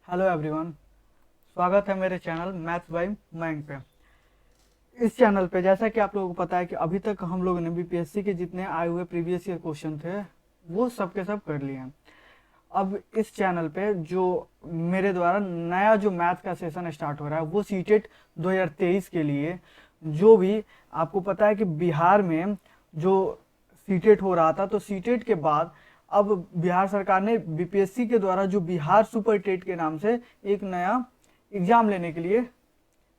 Hello everyone, स्वागत है मेरे चैनल मैथ्स बाय मयंक पे। इस चैनल पे जैसा कि आप लोगों को पता है कि अभी तक हम लोगों ने बीपीएससी के जितने आए हुए प्रीवियस ईयर क्वेश्चन थे वो सब के सब कर लिए हैं। अब इस चैनल पे जो मेरे द्वारा नया जो मैथ का सेशन स्टार्ट हो रहा है वो सीटेट 2023 के लिए, जो भी आपको पता है कि बिहार में जो सीटेट हो रहा था, तो सीटेट के बाद अब बिहार सरकार ने बीपीएससी के द्वारा जो बिहार सुपर टेट के नाम से एक नया एग्जाम लेने के लिए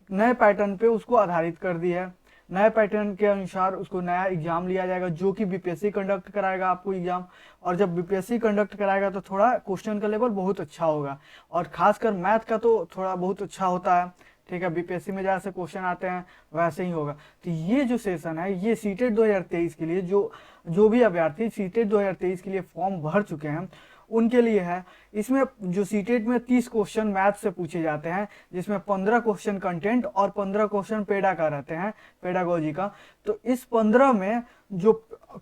नए पैटर्न पे उसको आधारित कर दिया है। नए पैटर्न के अनुसार उसको नया एग्जाम लिया जाएगा जो कि बीपीएससी कंडक्ट कराएगा आपको एग्जाम। और जब बीपीएससी कंडक्ट कराएगा तो थोड़ा क्वेश्चन का लेवल बहुत अच्छा होगा, और खासकर मैथ का तो थोड़ा बहुत अच्छा होता है। ठीक है, बीपीएससी में जैसे क्वेश्चन आते हैं वैसे ही होगा। तो ये जो सेशन है ये सीटेट 2023 के लिए जो जो भी अभ्यर्थी सीटेट 2023 के लिए फॉर्म भर चुके हैं उनके लिए है। इसमें जो सीटेट में 30 क्वेश्चन मैथ से पूछे जाते हैं, जिसमें 15 क्वेश्चन कंटेंट और 15 क्वेश्चन पेडा का रहते हैं, पेडागोजी का। तो इस 15 में जो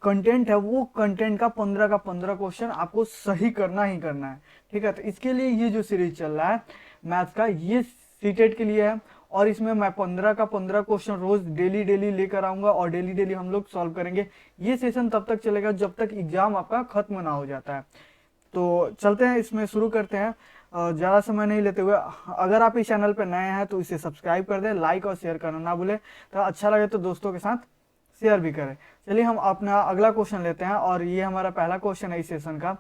कंटेंट है वो कंटेंट का 15 क्वेश्चन आपको सही करना ही करना है। ठीक है, तो इसके लिए ये जो सीरीज चल रहा है मैथ्स का ये सीटेट के लिए है, और इसमें मैं 15 क्वेश्चन रोज डेली डेली लेकर आऊंगा और डेली डेली हम लोग सॉल्व करेंगे। ये सेशन तब तक चलेगा जब तक एग्जाम आपका खत्म ना हो जाता है। तो चलते हैं, इसमें शुरू करते हैं ज़्यादा समय नहीं लेते हुए। अगर आप इस चैनल पर नए हैं तो इसे सब्सक्राइब कर दें, लाइक और शेयर करना ना भूलें। तो अच्छा लगे तो दोस्तों के साथ शेयर भी करें। चलिए हम अपना अगला क्वेश्चन लेते हैं, और ये हमारा पहला क्वेश्चन है इस सेशन का।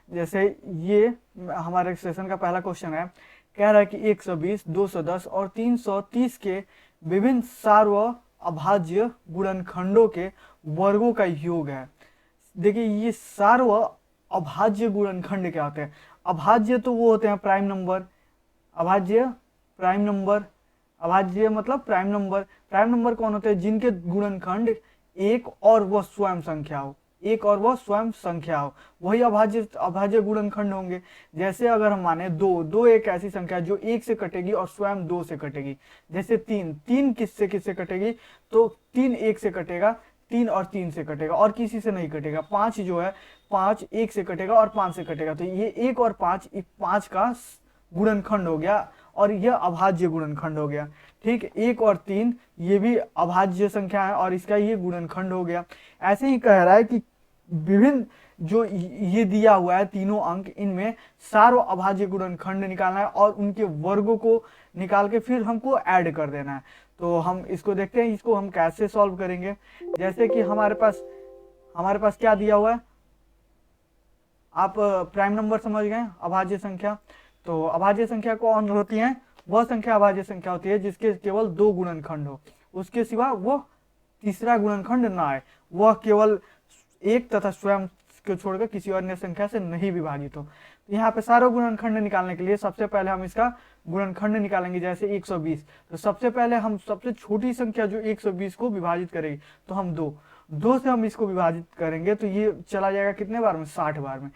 जैसे ये हमारे सेशन का पहला क्वेश्चन है, कह रहा है कि 120, 210 और 330 के विभिन्न सार्व अभाज्य गुणनखंडों के वर्गों का योग है। देखिए, ये सार्व अभाज्य गुणनखंड क्या होते हैं? अभाज्य तो वो होते हैं प्राइम नंबर, अभाज्य प्राइम नंबर, अभाज्य मतलब प्राइम नंबर। प्राइम नंबर कौन होते हैं? जिनके गुणनखंड एक और वह स्वयं संख्या हो, एक और वह स्वयं संख्या हो, वही अभाज्य अभाज्य गुणनखंड होंगे। जैसे अगर हम माने दो एक ऐसी संख्या जो एक से कटेगी और स्वयं दो से कटेगी। जैसे तीन किससे किससे कटेगी? तो तीन एक से कटेगा, तीन और तीन से कटेगा और किसी से नहीं कटेगा। पांच जो है, पांच एक से कटेगा और पांच से कटेगा। तो ये एक और पांच का गुणनखंड हो गया, और यह अभाज्य गुणनखंड हो गया। ठीक, एक और तीन ये भी अभाज्य संख्या है और इसका ये गुणनखंड हो गया। ऐसे ही कह रहा है कि विभिन्न जो ये दिया हुआ है तीनों अंक, इनमें सार्व अभाज्य गुणनखंड निकालना है और उनके वर्गों को निकाल के फिर हमको ऐड कर देना है। तो हम इसको देखते हैं, इसको हम कैसे सॉल्व करेंगे। जैसे कि हमारे पास क्या दिया हुआ है, आप प्राइम नंबर समझ गए, अभाज्य संख्या। तो अभाज्य संख्या कौन होती है? वह संख्या अभाज्य संख्या होती है जिसके केवल दो गुणनखंड हो, उसके सिवा वह तीसरा गुणनखंड ना आए, वह केवल एक तथा स्वयं को छोड़कर किसी अन्य संख्या से नहीं विभाजित हो। तो यहाँ पे सारे गुणनखंड निकालने के लिए सबसे पहले हम इसका गुणनखंड निकालेंगे। जैसे 120, तो सबसे पहले हम सबसे छोटी संख्या जो 120 को विभाजित करेगी, तो हम दो से हम इसको विभाजित करेंगे, तो ये चला जाएगा कितने बार में? 60 बार में।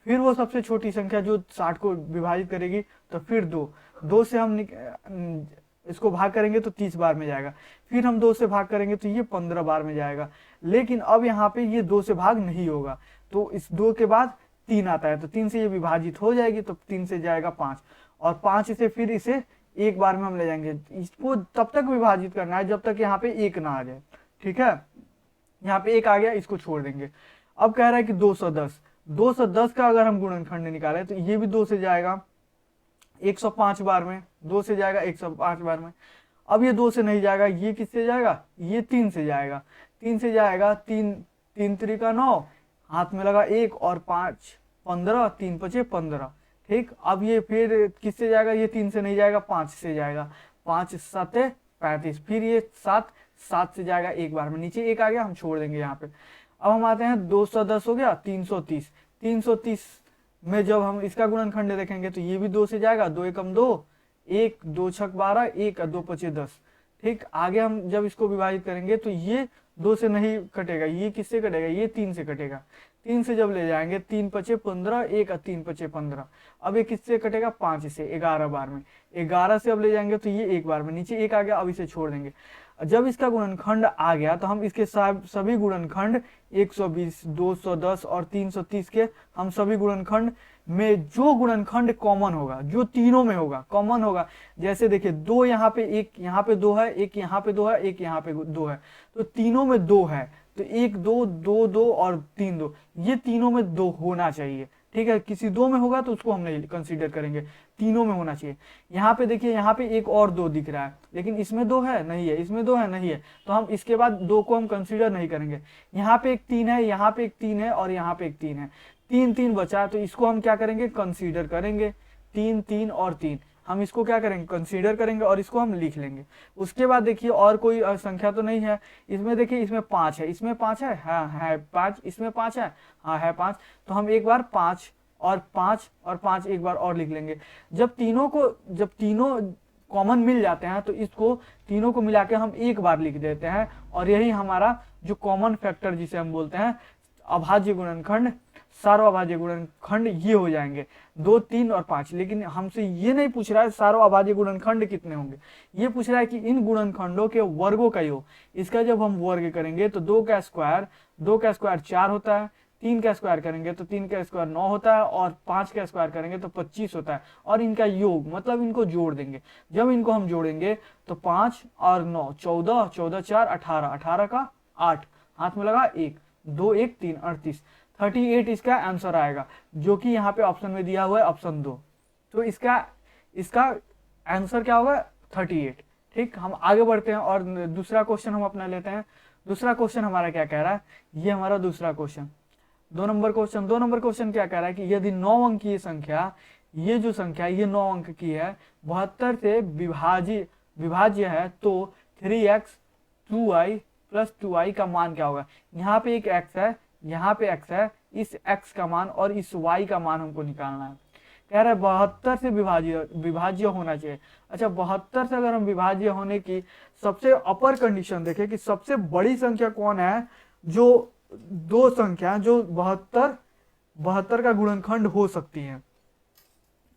फिर वो सबसे छोटी संख्या जो 60 को विभाजित करेगी, तो फिर दो से हम इसको भाग करेंगे तो 30 बार में जाएगा। फिर हम 2 से भाग करेंगे तो ये 15 बार में जाएगा। लेकिन अब यहाँ पे ये 2 से भाग नहीं होगा, तो इस 2 के बाद 3 आता है, तो 3 से ये विभाजित हो जाएगी, तो 3 से जाएगा 5, और 5 से फिर इसे एक बार में हम ले जाएंगे। इसको तब तक विभाजित करना है जब तक यहाँ पे एक ना आ जाए। ठीक है, यहाँ पे एक आ गया, इसको छोड़ देंगे। अब कह रहा है कि 210 का अगर हम गुणनखंड निकालें तो ये भी 2 से जाएगा 105 बार में, 2 से जाएगा 105 बार में। अब ये 2 से नहीं जाएगा, ये किससे जाएगा? ये 3 से जाएगा, 3 से जाएगा, 3 3 9, हाथ में लगा 1 और 5 15, 3 5 15। ठीक, अब ये फिर किससे जाएगा? ये 3 से नहीं जाएगा, 5 से जाएगा, 5 7 35। फिर ये 7 से जाएगा एक बार में, नीचे एक आ गया, हम छोड़ देंगे यहाँ पे। अब हम आते हैं 210 हो गया, 330 में जब हम इसका गुणनखंड देखेंगे तो ये भी 2 से जाएगा, 2 एकम 2, 1 2 छक 12, 1 2 5 10। ठीक, आगे हम जब इसको विभाजित करेंगे तो ये 2 से नहीं कटेगा, ये किससे कटेगा? ये 3 से कटेगा। 3 से जब ले जाएंगे, 3 5 15, 1 3 5 15। अब ये किससे कटेगा? 5 से, 11 बार में। 11 से अब ले जाएंगे तो ये एक बार में, नीचे एक आ गया, अब इसे छोड़ देंगे। जब इसका गुणनखंड आ गया तो हम इसके सभी गुणनखंड 120, 210 और 330 के हम सभी गुणनखंड में जो गुणनखंड कॉमन होगा, जो तीनों में होगा कॉमन होगा, जैसे देखिए दो यहाँ पे, एक यहाँ पे दो है, एक यहाँ पे दो है, एक यहाँ पे दो है, तो तीनों में दो है, तो एक दो, दो दो और तीन दो, ये तीनों में दो होना चाहिए। ठीक है, किसी दो में होगा तो उसको हम नहीं कंसीडर करेंगे, तीनों में होना चाहिए। यहाँ पे देखिए, यहाँ पे एक और दो दिख रहा है, लेकिन इसमें दो है नहीं है, इसमें दो है नहीं है, तो हम इसके बाद दो को हम कंसीडर नहीं करेंगे। यहाँ पे एक तीन है, यहाँ पे एक तीन है और यहाँ पे एक तीन है, तीन तीन बचा, तो इसको हम क्या करेंगे, कंसीडर करेंगे। तीन, तीन और तीन, हम इसको क्या करेंगे, कंसीडर करेंगे और इसको हम लिख लेंगे। उसके बाद देखिए और कोई संख्या तो नहीं है इसमें, देखिए इसमें पाँच है, इसमें पाँच है, हाँ है पाँच, इसमें पाँच है, हाँ है पाँच, तो हम एक बार पाँच और पाँच एक बार और लिख लेंगे। जब तीनों कॉमन मिल जाते हैं तो इसको तीनों को मिला के हम एक बार लिख देते हैं, और यही हमारा जो कॉमन फैक्टर जिसे हम बोलते हैं अभाज्य गुणनखंड, सार्वभाज्य गुणनखंड, ये हो जाएंगे 2, 3 और 5। लेकिन हमसे ये नहीं पूछ रहा है सार्वभाज्य गुणनखंड कितने होंगे, ये पूछ रहा है कि इन गुणनखंडों के वर्गों का योग। इसका जब हम वर्ग करेंगे तो 2 का स्क्वायर 4 होता है, 3 का स्क्वायर करेंगे तो 3 का स्क्वायर 9 होता है, और 5 का स्क्वायर करेंगे तो 25 होता है, और इनका योग मतलब इनको जोड़ देंगे। जब इनको हम जोड़ेंगे तो 5 और 9 14, 14 4 18, 18 का 8, हाथ में लगा 1, 2 1 3 38, 38 इसका आंसर आएगा, जो कि यहाँ पे ऑप्शन में दिया हुआ है ऑप्शन 2। तो इसका आंसर क्या होगा, 38। ठीक, हम आगे बढ़ते हैं और दूसरा क्वेश्चन हम अपना लेते हैं। दूसरा क्वेश्चन हमारा क्या कह रहा है, ये हमारा दूसरा क्वेश्चन, 2 नंबर क्वेश्चन क्या कह रहा है कि यदि 9 अंक की संख्या, ये जो संख्या ये 9 अंक की है, 72 से विभाज्य है, तो 3x 2y प्लस 2y का मान क्या होगा। यहाँ पे एक x है, यहाँ पे x है, इस x का मान और इस y का मान हमको निकालना है। कह रहा है 72 से विभाज्य होना चाहिए। अच्छा, 72 से अगर हम विभाज्य होने की सबसे अपर कंडीशन देखें कि सबसे बड़ी संख्या कौन है, जो दो संख्या जो 72 का गुणनखंड हो सकती है।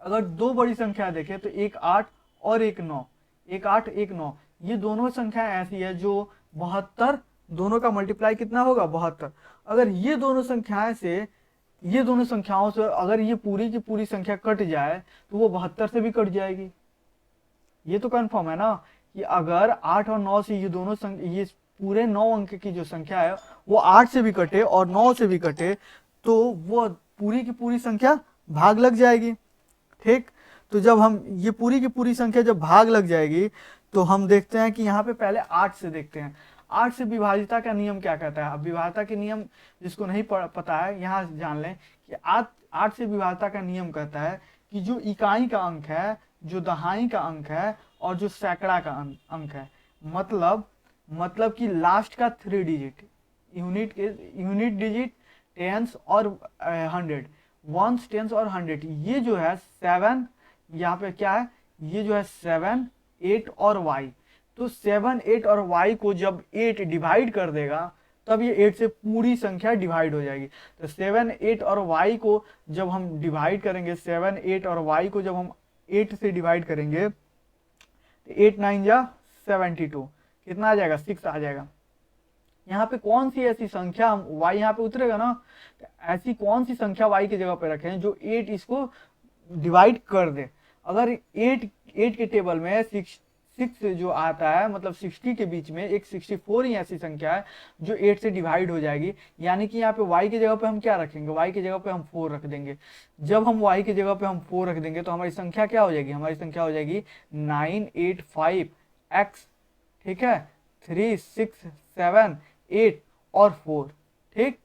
अगर दो बड़ी संख्या देखें तो एक 8 और एक 9, एक 8 एक 9, ये दोनों संख्या ऐसी है जो 72, दोनों का मल्टीप्लाई कितना होगा 72। अगर ये दोनों संख्याओं से अगर ये पूरी की पूरी संख्या कट जाए तो वो 72 से भी कट जाएगी। ये तो कंफर्म है ना कि अगर 8 और 9 से ये दोनों ये पूरे 9 अंक की जो संख्या है वो 8 से भी कटे और 9 से भी कटे तो वो पूरी की पूरी संख्या भाग लग जाएगी। ठीक, तो जब हम ये पूरी की पूरी संख्या जब भाग लग जाएगी तो हम देखते हैं कि यहाँ पे पहले 8 से देखते हैं, 8 से विभाज्यता का नियम क्या कहता है। अब विभाज्यता के नियम जिसको नहीं पता है यहाँ जान लें कि 8 से विभाज्यता का नियम कहता है कि जो इकाई का अंक है, जो दहाई का अंक है और जो सैकड़ा का अंक है, मतलब कि लास्ट का 3 डिजिट, यूनिट डिजिट, टेंस और 100, वंस, टेंस और 100, ये जो है 7, यहाँ पे क्या है, ये जो है 7, 8 और y, तो 7, 8 और y को जब 8 डिवाइड कर देगा तब ये 8 से पूरी संख्या डिवाइड हो जाएगी। तो 7, 8 और y को जब हम डिवाइड करेंगे, 7, 8 और y को जब हम 8 से डिवाइड करेंगे तो 8 9 जा 72, कितना आ जाएगा 6 आ जाएगा। यहाँ पे कौन सी ऐसी संख्या y यहाँ पे उतरेगा ना, तो ऐसी कौन सी संख्या y की जगह पे रखें जो 8 इसको डिवाइड कर दे। अगर 8 के टेबल में 6 जो आता है, मतलब 60 के बीच में एक 64 ही ऐसी संख्या है जो 8 से डिवाइड हो जाएगी, यानी कि यहाँ पे y की जगह पे हम क्या रखेंगे, y की जगह पे हम 4 रख देंगे। जब हम y की जगह पे हम 4 रख देंगे तो हमारी संख्या क्या हो जाएगी, हमारी संख्या हो जाएगी 985x, ठीक है, 3 6 7 8 और 4। ठीक,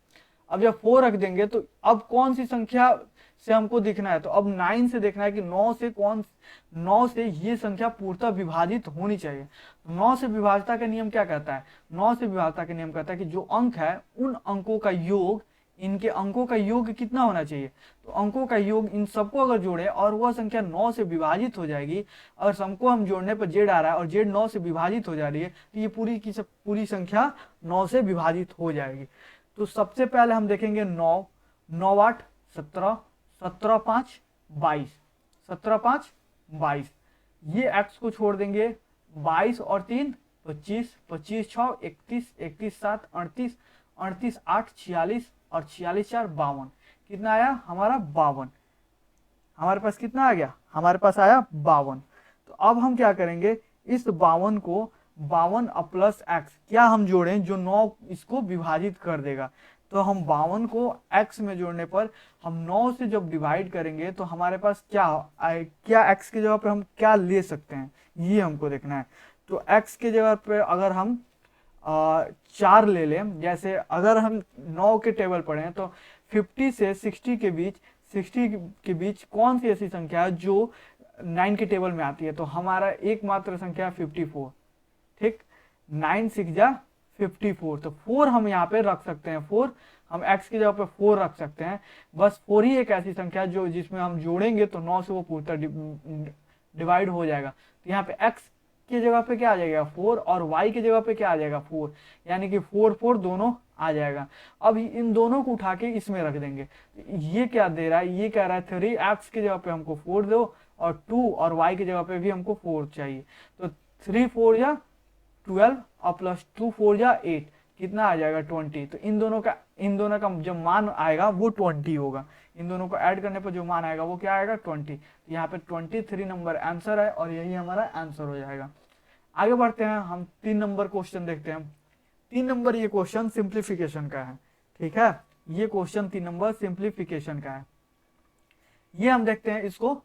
अब जब 4 रख देंगे तो अब कौन सी संख्या से हमको देखना है, तो अब 9 से देखना है कि 9 से ये संख्या पूर्णतः विभाजित होनी चाहिए। 9 से विभाज्यता का नियम क्या कहता है, 9 से विभाज्यता का नियम कहता है कि जो अंक है उन अंकों का योग, इनके अंकों का योग कितना होना चाहिए, तो अंकों का योग इन सबको अगर जोड़े और वह संख्या 9 से विभाजित हो जाएगी। अगर सबको हम जोड़ने पर जेड आ रहा है और जेड 9 से विभाजित हो जा रही है तो ये पूरी की पूरी संख्या 9 से विभाजित हो जाएगी। तो सबसे पहले हम देखेंगे 9, 9 8 17, 17 5 22, 17 5 22, ये x को छोड़ देंगे, 22 और 3 25, 25 6 31, 31 7 38, 38 8 46 और 46 4 52। कितना आया हमारा 52। हमारे पास कितना आ गया, हमारे पास आया 52। तो अब हम क्या करेंगे, इस 52 को 52 प्लस एक्स क्या हम जोड़ें जो 9 इसको विभाजित कर देगा। तो हम 52 को x में जोड़ने पर हम 9 से जब डिवाइड करेंगे तो हमारे पास क्या x की जगह पे हम क्या ले सकते हैं, ये हमको देखना है। तो x की जगह पे अगर हम 4 ले लें, जैसे अगर हम 9 के टेबल पढ़ें तो 50 से 60 के बीच कौन सी ऐसी संख्या है जो 9 के टेबल में आती है। तो हमारा एकमात्र संख्या 54, ठीक, 9 6 जा 54। तो 4 हम यहाँ पे रख सकते हैं, 4 हम x की जगह पे 4 रख सकते हैं। बस 4 ही एक ऐसी संख्या जो जिसमें हम जोड़ेंगे तो 9 से वो पूर्णतः डिवाइड हो जाएगा। तो यहाँ पे x की जगह पे क्या आ जाएगा 4 और y की जगह पे क्या आ जाएगा 4, यानी कि 4 4 दोनों आ जाएगा। अब इन दोनों को उठा के इसमें रख देंगे। ये क्या दे रहा है, ये कह रहा है 3x की जगह पे हमको 4 दो और 2 और y की जगह पे भी हमको 4 चाहिए। तो 3 4 या 12 और प्लस 2 4 या 8, कितना आ जाएगा 20। तो इन दोनों का जो मान आएगा वो 20 होगा। इन दोनों को ऐड करने पर जो मान आएगा वो क्या आएगा 20। तो यहाँ पे 23 नंबर आंसर है और यही हमारा आंसर हो जाएगा। आगे बढ़ते हैं, हम 3 नंबर क्वेश्चन देखते हैं। 3 नंबर ये क्वेश्चन सिंप्लीफिकेशन का है, ठीक है, ये क्वेश्चन 3 नंबर सिंप्लीफिकेशन का है। ये हम देखते हैं, इसको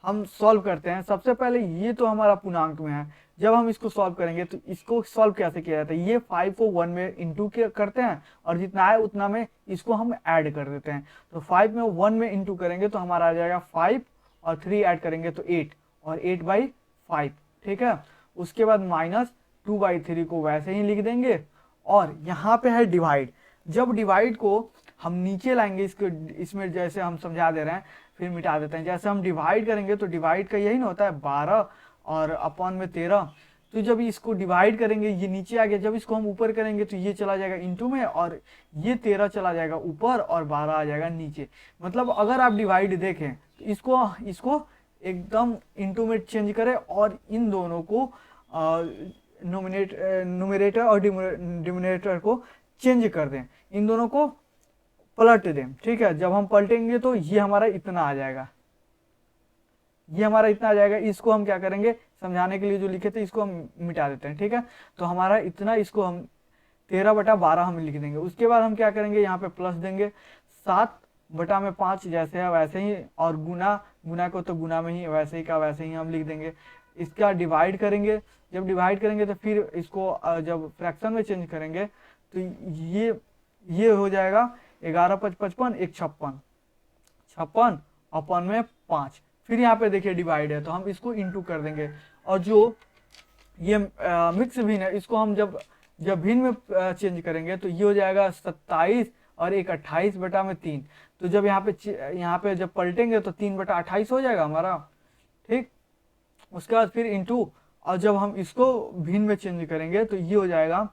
हम सॉल्व करते हैं। सबसे पहले ये तो हमारा पूर्णांक में है, जब हम इसको सॉल्व करेंगे तो इसको सॉल्व कैसे किया जाता है, ये 5 को 1 में इंटू करते हैं और जितना आए उतना में इसको हम ऐड कर देते हैं। तो 5 में 1 में इंटू करेंगे तो हमारा आ जाएगा 5 और 3 ऐड करेंगे तो 8 और 8/5, ठीक है। उसके बाद माइनस 2/3 को वैसे ही लिख देंगे और यहाँ पे है डिवाइड। जब डिवाइड को हम नीचे लाएंगे इसको, इसमें जैसे हम समझा दे रहे हैं फिर मिटा देते हैं। जैसे हम डिवाइड करेंगे तो डिवाइड का यही ना होता है 12 और अपॉन में 13। तो जब इसको डिवाइड करेंगे ये नीचे आ गया, जब इसको हम ऊपर करेंगे तो ये चला जाएगा इंटू में और ये 13 चला जाएगा ऊपर और 12 आ जाएगा नीचे। मतलब अगर आप डिवाइड देखें तो इसको एकदम इंटू में चेंज करें और इन दोनों को न्यूमरेटर और डिनोमिनेटर को चेंज कर दें, इन दोनों को पलट दें, ठीक है। जब हम पलटेंगे तो ये हमारा इतना आ जाएगा, ये हमारा इतना आ जाएगा। इसको हम क्या करेंगे, समझाने के लिए जो लिखे थे इसको हम मिटा देते हैं, ठीक है। तो हमारा इतना, इसको हम 13/12 हम लिख देंगे। उसके बाद हम क्या करेंगे, यहाँ पे प्लस देंगे 7/5 जैसे है वैसे ही, और गुना को तो गुना में ही वैसे ही का वैसे ही हम लिख देंगे। इसका डिवाइड करेंगे, जब डिवाइड करेंगे तो फिर इसको जब फ्रैक्शन में चेंज करेंगे तो ये हो जाएगा 11 5 55 1 56 अपन में 5। फिर यहाँ पे देखिए डिवाइड है तो हम इसको इंटू कर देंगे और जो ये मिक्स भिन्न है इसको हम जब भिन्न में चेंज करेंगे तो ये हो जाएगा 27 और 1 28/3। तो जब यहाँ पे जब पलटेंगे तो 3/28 हो जाएगा हमारा, ठीक। उसके बाद फिर इंटू, और जब हम इसको भिन्न में चेंज करेंगे तो ये हो जाएगा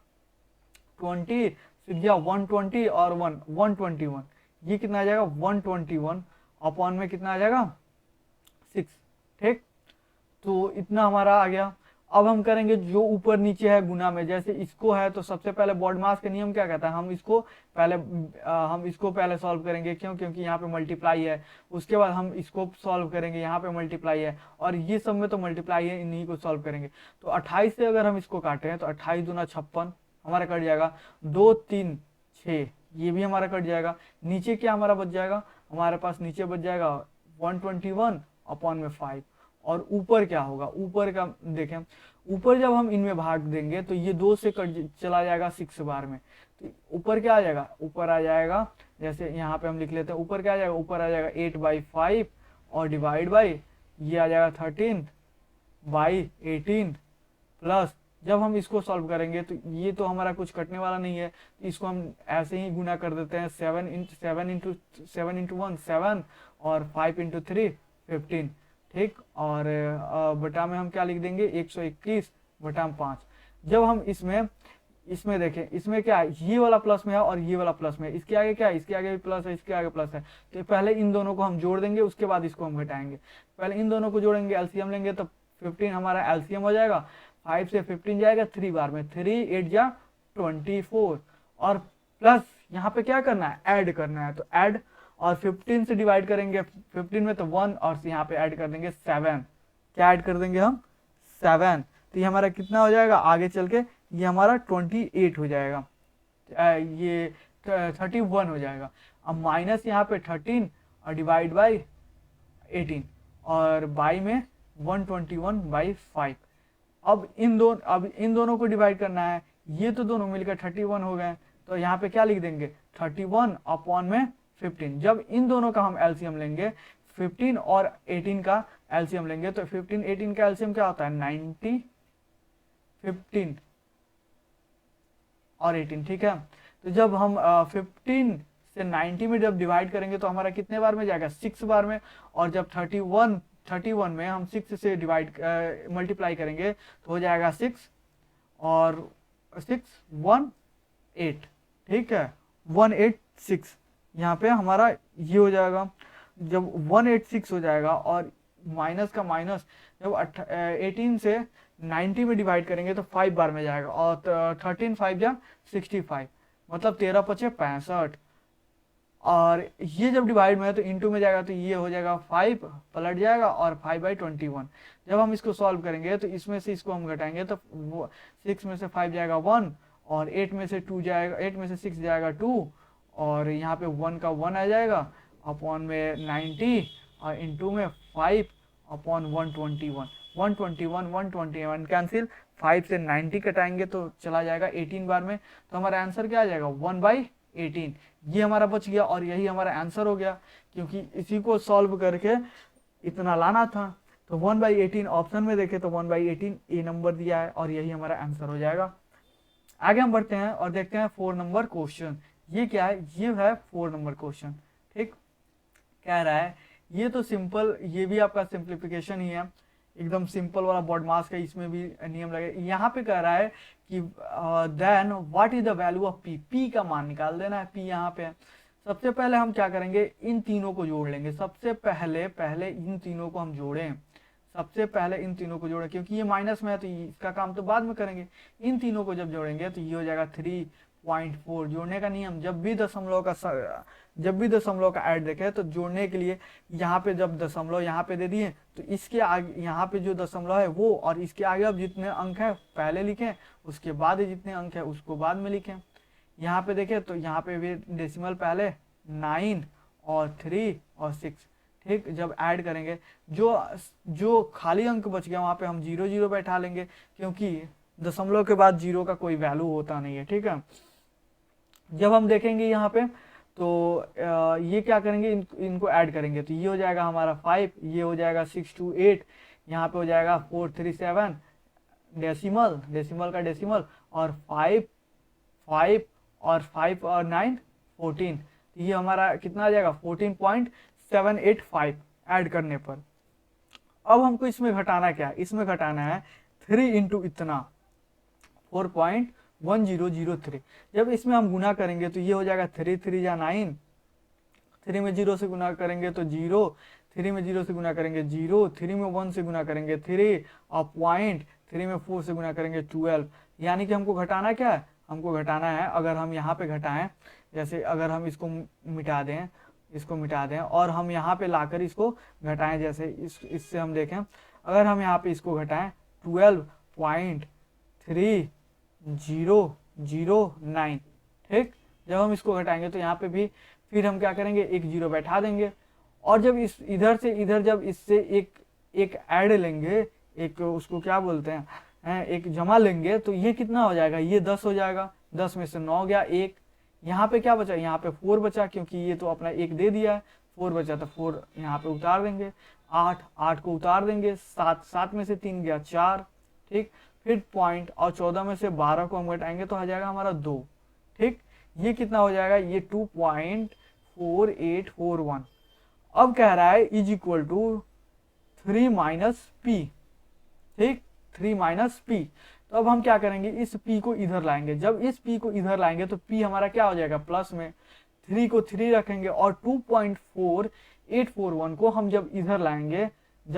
20 120 और 121। ये कितना आ जाएगा 121 अपॉन में कितना आ जाएगा 6, ठीक। तो इतना हमारा आ गया। अब हम करेंगे जो ऊपर नीचे है गुना में, जैसे इसको है तो सबसे पहले बॉडमास का नियम क्या कहता है, हम इसको पहले सॉल्व करेंगे, क्यों, क्योंकि यहाँ पे मल्टीप्लाई है। उसके बाद हम इसको सॉल्व करेंगे, यहाँ पे मल्टीप्लाई है और ये सब में तो मल्टीप्लाई है, इन्हीं को सॉल्व करेंगे। तो 28 से अगर हम इसको काटे हैं तो 28 दूना 56 हमारा कट जाएगा, 2 3 6 ये भी हमारा कट जाएगा। नीचे क्या हमारा बच जाएगा, हमारे पास नीचे बच जाएगा 121 अपॉन में 5। और ऊपर क्या होगा, ऊपर का देखें, ऊपर जब हम इनमें भाग देंगे तो ये 2 से कट चला जाएगा 6 बार में। तो ऊपर क्या आ जाएगा, ऊपर आ जाएगा, जैसे यहाँ पे हम लिख लेते हैं, ऊपर क्या आ जाएगा, ऊपर आ जाएगा 8/5 और डिवाइड बाई ये आ जाएगा 13/18 प्लस, जब हम इसको सॉल्व करेंगे तो ये तो हमारा कुछ कटने वाला नहीं है, तो इसको हम ऐसे ही गुना कर देते हैं, 7 इंटू 1 7 और 5 इंटू 3 15, ठीक। और बटा में हम क्या लिख देंगे 121/5। जब हम इसमें देखें, इसमें क्या है, ये वाला प्लस में है और ये वाला प्लस में है, इसके आगे क्या है, इसके आगे भी प्लस है, इसके आगे प्लस है। तो पहले इन दोनों को हम जोड़ देंगे, उसके बाद इसको हम घटाएंगे। पहले इन दोनों को जोड़ेंगे, एलसीएम लेंगे तो 15 हमारा एलसीएम हो जाएगा, 5 से 15 जाएगा 3 बार में, 3 8 जा 24 और प्लस यहाँ पे क्या करना है, ऐड करना है, तो ऐड और 15 से डिवाइड करेंगे 15 में तो 1 और यहाँ पे ऐड कर देंगे 7, क्या ऐड कर देंगे हम 7, तो ये हमारा कितना हो जाएगा आगे चल के, ये हमारा 28 हो जाएगा, ये 31 हो जाएगा। अब माइनस यहाँ पे 13 और डिवाइड बाई 18 और बाई में 121/5। अब इन दोनों को डिवाइड करना है, ये तो दोनों मिलकर 31 हो गए, तो यहाँ पे क्या लिख देंगे 31 अपॉन में 15। जब इन दोनों का हम एलसीएम लेंगे 15 और 18 का एलसीएम लेंगे तो 15 18 का एलसीएम क्या होता है 90, 15 और 18, ठीक है। तो जब हम 15 से 90 में जब डिवाइड करेंगे तो हमारा कितने बार में जाएगा 6 बार में, और जब 31 में हम 6 से डिवाइड मल्टीप्लाई करेंगे तो हो जाएगा 6 और 6 1 8, ठीक है 186, यहाँ पे हमारा ये हो जाएगा। जब 186 हो जाएगा और माइनस का माइनस जब 18 से 90 में डिवाइड करेंगे तो 5 बार में जाएगा, और 13 5 जा 65, मतलब 13 5 65, और ये जब डिवाइड में है तो इंटू में जाएगा तो ये हो जाएगा 5 पलट जाएगा और 5/21। जब हम इसको सॉल्व करेंगे तो इसमें से इसको हम घटाएंगे तो 6 में से 5 जाएगा 1 और 8 में से 2 जाएगा, 8 में से 6 जाएगा 2 और यहाँ पे 1 का 1 आ जाएगा अपॉन में 90 और इंटू में 5 अपॉन 121 कैंसिल, 5 से 90 कटाएंगे तो चला जाएगा 18 बार में, तो हमारा आंसर क्या आ जाएगा 1/18। ये हमारा बच गया और यही हमारा आंसर हो गया, क्योंकि इसी को सॉल्व करके इतना लाना था। तो 1/18 ऑप्शन में देखे तो 1/18 ए नंबर दिया है और यही हमारा आंसर हो जाएगा। आगे हम बढ़ते हैं और देखते हैं 4 नंबर क्वेश्चन। ये क्या है, ये है 4 नंबर क्वेश्चन, ठीक। कह रहा है ये तो सिंपल, ये भी आपका सिंप्लीफिकेशन ही है, एकदम सिंपल वाला बॉड मास का, इसमें भी नियम लगे। यहाँ पे कह रहा है कि then what is the value of p, p का मान निकाल देना है, पी यहाँ पे है। सबसे पहले हम क्या करेंगे, इन तीनों को जोड़ लेंगे। सबसे पहले इन तीनों को हम जोड़ें, सबसे पहले इन तीनों को जोड़ें, क्योंकि ये माइनस में है तो इसका काम तो बाद में करेंगे। इन तीनों को जब जोड़ेंगे तो ये हो जाएगा 3.4। जोड़ने का नियम, जब भी दशमलव का ऐड देखे तो जोड़ने के लिए यहाँ पे जब दशमलव यहाँ पे दे दिए तो इसके आगे यहाँ पे जो दशमलव है वो, और इसके आगे अब जितने अंक हैं पहले लिखें, उसके बाद जितने अंक है उसको बाद में लिखें। यहाँ पे देखें तो यहाँ पे भी डेसिमल पहले 9 और 3 और 6, ठीक। जब ऐड करेंगे जो खाली अंक बच गया वहाँ पे हम 0 0 बैठा लेंगे, क्योंकि दशमलव के बाद 0 का कोई वैल्यू होता नहीं है, ठीक है। जब हम देखेंगे यहाँ पे तो ये क्या करेंगे, इनको ऐड करेंगे तो ये हो जाएगा हमारा 5, ये हो जाएगा 6 2 8, यहाँ पे हो जाएगा 4 3 7 डेसिमल का डेसिमल, और 5 और 9 14, ये हमारा कितना आ जाएगा 14.785 ऐड करने पर। अब हमको इसमें घटाना क्या है, इसमें घटाना है 3 इंटू इतना 4.1003। जब इसमें हम गुना करेंगे तो ये हो जाएगा 3 3 जा 9, 3 में 0 से गुना करेंगे तो 0, 3 में 0 से गुना करेंगे 0, 3 में 1 से गुना करेंगे 3 और पॉइंट 3 में 4 से गुना करेंगे 12। यानी कि हमको घटाना क्या है, हमको घटाना है, अगर हम यहाँ पे घटाएं, जैसे अगर हम इसको मिटा दें और हम यहाँ पे लाकर इसको घटाएं, जैसे इससे हम देखें, अगर हम यहाँ पे इसको घटाएं 12.3009, ठीक। जब हम इसको घटाएंगे तो यहाँ पे भी फिर हम क्या करेंगे, एक 0 बैठा देंगे, और जब इस इधर से इधर जब इससे एक ऐड लेंगे, एक उसको क्या बोलते हैं, एक जमा लेंगे, तो ये कितना हो जाएगा, ये 10 हो जाएगा। 10 में से 9 गया, 1, यहाँ पे क्या बचा, यहाँ पे 4 बचा, क्योंकि ये तो अपना 1 दे दिया है, 4 बचा तो 4 यहाँ पे उतार देंगे, 8 को उतार देंगे, 7 में से 3 गया 4, ठीक। फिर पॉइंट और 14 में से 12 को हम घटाएंगे तो आ जाएगा हमारा 2, ठीक। ये कितना हो जाएगा, ये 2.4841। अब कह रहा है is equal to 3 minus p, ठीक, 3 माइनस पी। तो अब हम क्या करेंगे, इस p को इधर लाएंगे। जब इस p को इधर लाएंगे तो p हमारा क्या हो जाएगा, प्लस में 3 को 3 रखेंगे, और 2.4841 को हम जब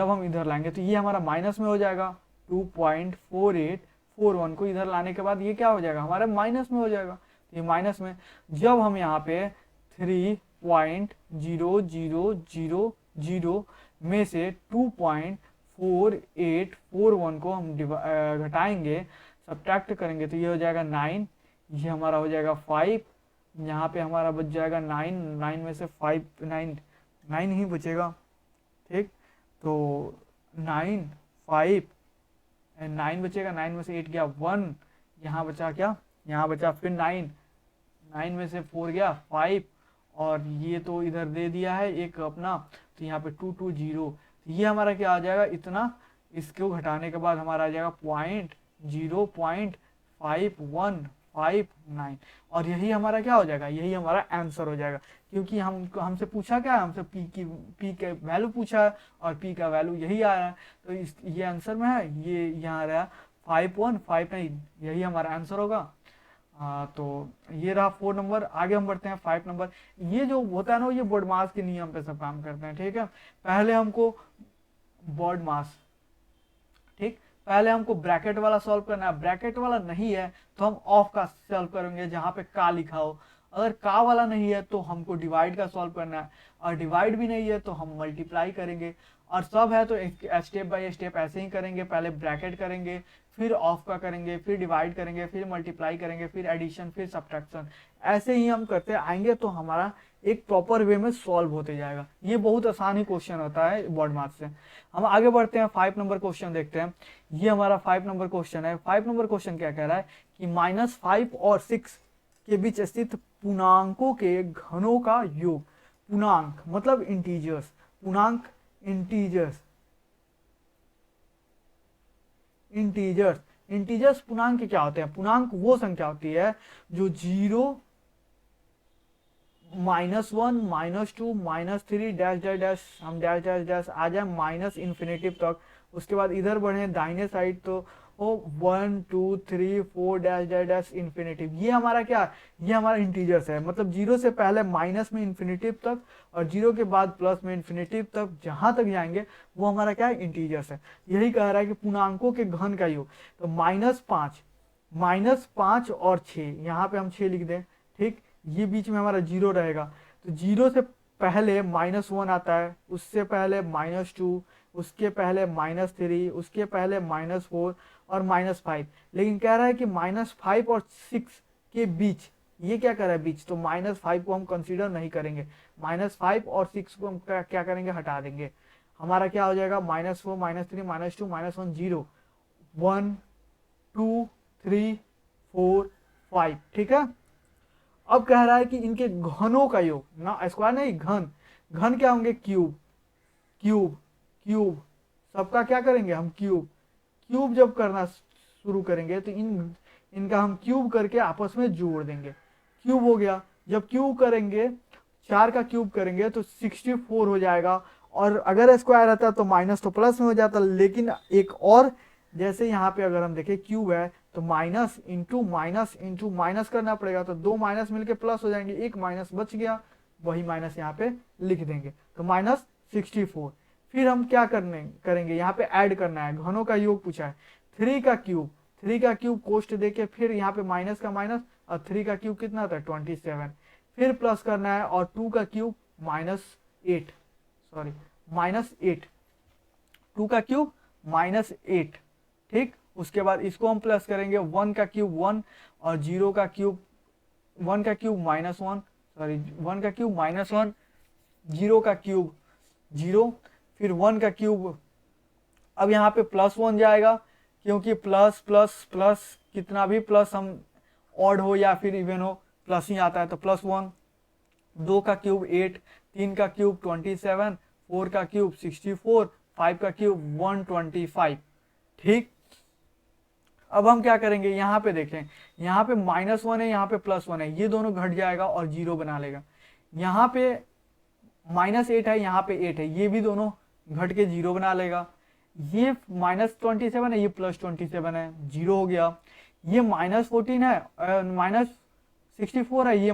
हम इधर लाएंगे तो ये हमारा माइनस में हो जाएगा, 2.4841 को इधर लाने के बाद ये क्या हो जाएगा, हमारे माइनस में हो जाएगा। तो ये माइनस में, जब हम यहाँ पे 3.0000 में से 2.4841 को हम घटाएंगे, सब्ट्रैक्ट करेंगे, तो ये हो जाएगा 9, ये हमारा हो जाएगा 5, यहाँ पे हमारा बच जाएगा 9, 9 में से 5, 9 ही बचेगा। ठीक, तो 9, 5 9 बचेगा, 9 में से 8 गया 1, यहाँ बचा क्या, यहाँ बचा फिर 9, 9 में से 4 गया 5, और ये तो इधर दे दिया है एक अपना, तो यहाँ पे 220, ये हमारा क्या आ जाएगा इतना, इसको घटाने के बाद हमारा आ जाएगा 0.5159, और यही हमारा क्या हो जाएगा, यही हमारा आंसर हो जाएगा। क्योंकि हमसे पूछा क्या है, हमसे पी के वैल्यू पूछा है और पी का वैल्यू यही आ रहा है, तो ये आंसर में है, ये यहाँ आ रहा है 5159, यही हमारा आंसर होगा। तो ये रहा 4 नंबर। आगे हम बढ़ते हैं 5 नंबर। ये जो होता है ना, ये बोर्ड मास के नियम पे सब काम करते हैं। ठीक है, पहले हमको बोर्ड मास, ठीक, पहले हमको ब्रैकेट वाला सॉल्व करना है। ब्रैकेट वाला नहीं है तो हम ऑफ का सॉल्व करेंगे जहां पे का लिखा हो। अगर का वाला नहीं है तो हमको डिवाइड का सॉल्व करना है, और डिवाइड भी नहीं है तो हम मल्टीप्लाई करेंगे, और सब है तो स्टेप बाय स्टेप ऐसे ही करेंगे। पहले ब्रैकेट करेंगे, फिर ऑफ का करेंगे, फिर डिवाइड करेंगे, फिर मल्टीप्लाई करेंगे, फिर एडिशन, फिर सब्ट्रैक्शन, ऐसे ही हम करते आएंगे तो हमारा एक प्रॉपर वे में सॉल्व होते जाएगा। ये बहुत आसान ही क्वेश्चन होता है बोर्ड मार्क्स से। हम आगे बढ़ते हैं, 5 नंबर क्वेश्चन देखते हैं। ये हमारा 5 नंबर क्वेश्चन है। 5 नंबर क्वेश्चन क्या कह रहा है कि -5 और 6 के बीच स्थित पूर्णांकों के घनों का योग। पूर्णांक मतलब इंटीजर्स, पूर्णांक इंटीजर्स, इंटीजर्स पूर्णांक क्या होते हैं? पूर्णांक वो संख्या होती है जो 0, -1, -2, -3 डैश डैश डैश, हम डैश डैश डैश आ जाए माइनस इन्फिनिटिव तक। उसके बाद इधर बढ़े दाहिने साइड तो 1, 2, 3, 4 डैश डैश डैश इन्फिनिटिव। ये हमारा क्या, ये हमारा इंटीजर्स है। मतलब 0 से पहले माइनस में इन्फिनिटिव तक, और 0 के बाद प्लस में इन्फिनिटिव तक, जहां तक जाएंगे वो हमारा क्या है, इंटीजर्स है। यही कह रहा है कि पूर्णांकों के घन का योग। तो -5 और 6, यहाँ पे हम 6 लिख दें। ठीक, ये बीच में हमारा 0 रहेगा, तो 0 से पहले -1 आता है, उससे पहले -2, उसके पहले -3, उसके पहले -4 और -5। लेकिन कह रहा है कि -5 और 6 के बीच, ये क्या कर रहा है बीच, तो -5 को हम कंसीडर नहीं करेंगे। -5 और 6 को हम क्या करेंगे, हटा देंगे। हमारा क्या हो जाएगा, -4, -3, -2, -1, 0, 1, 2, 3, 4, 5। ठीक है, अब कह रहा है कि इनके घनों का योग, ना स्क्वायर नहीं, घन। घन क्या होंगे, क्यूब, क्यूब, क्यूब, सबका क्या करेंगे हम, क्यूब। क्यूब जब करना शुरू करेंगे तो इनका हम क्यूब करके आपस में जोड़ देंगे। क्यूब हो गया। जब क्यूब करेंगे, 4 का क्यूब करेंगे तो 64 हो जाएगा। और अगर स्क्वायर रहता तो माइनस तो प्लस में हो जाता, लेकिन एक और, जैसे यहाँ पे अगर हम देखें क्यूब है तो माइनस इंटू माइनस करना पड़ेगा, तो 2 माइनस मिलके प्लस हो जाएंगे, एक माइनस बच गया, वही माइनस यहाँ पे लिख देंगे, तो -64। फिर हम क्या करेंगे, यहाँ पे ऐड करना है, घनों का योग पूछा है। 3 का क्यूब कोष्ट देके, फिर यहाँ पे माइनस का माइनस, और 3 का क्यूब कितना था, 27। फिर प्लस करना है, और 2 का क्यूब -8, 2 का क्यूब -8। ठीक, उसके बाद इसको हम प्लस करेंगे, 1 का क्यूब 1, और 0 का क्यूब, 1 का क्यूब -1, 1 का क्यूब -1, 0 का क्यूब 0, फिर 1 का क्यूब। अब यहाँ पे +1 जाएगा, क्योंकि प्लस प्लस प्लस, कितना भी प्लस हम ऑड हो या फिर इवन हो, प्लस ही आता है, तो +1। 2 का क्यूब 8, 3 का क्यूब 27, 4 का क्यूब 64, 5 का क्यूब 125। ठीक, अब हम क्या करेंगे, यहाँ पे देखें, यहाँ पे -1 है, यहाँ पे +1 है, ये दोनों घट जाएगा और 0 बना लेगा। यहाँ पे -8 है, यहाँ पे 8 है, ये भी दोनों घट के 0 बना लेगा। ये -27 है, ये +27 है, 0 हो गया। ये -14 है, -64 है, ये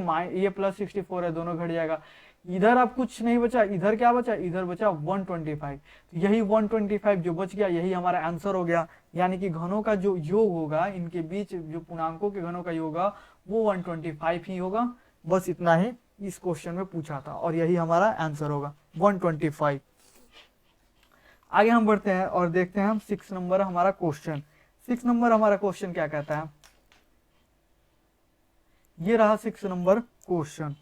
+64 है, दोनों घट जाएगा। इधर अब कुछ नहीं बचा, इधर क्या बचा, इधर बचा 125। तो यही 125 जो बच गया यही हमारा आंसर हो गया। यानी कि घनों का जो योग होगा, इनके बीच जो पूर्णांकों के घनों का योग होगा वो 125 ही होगा। बस इतना ही इस क्वेश्चन में पूछा था और यही हमारा आंसर होगा 125। आगे हम बढ़ते हैं और देखते हैं हम 6 नंबर हमारा क्वेश्चन। 6 नंबर हमारा क्वेश्चन क्या कहता है, ये रहा 6 नंबर क्वेश्चन।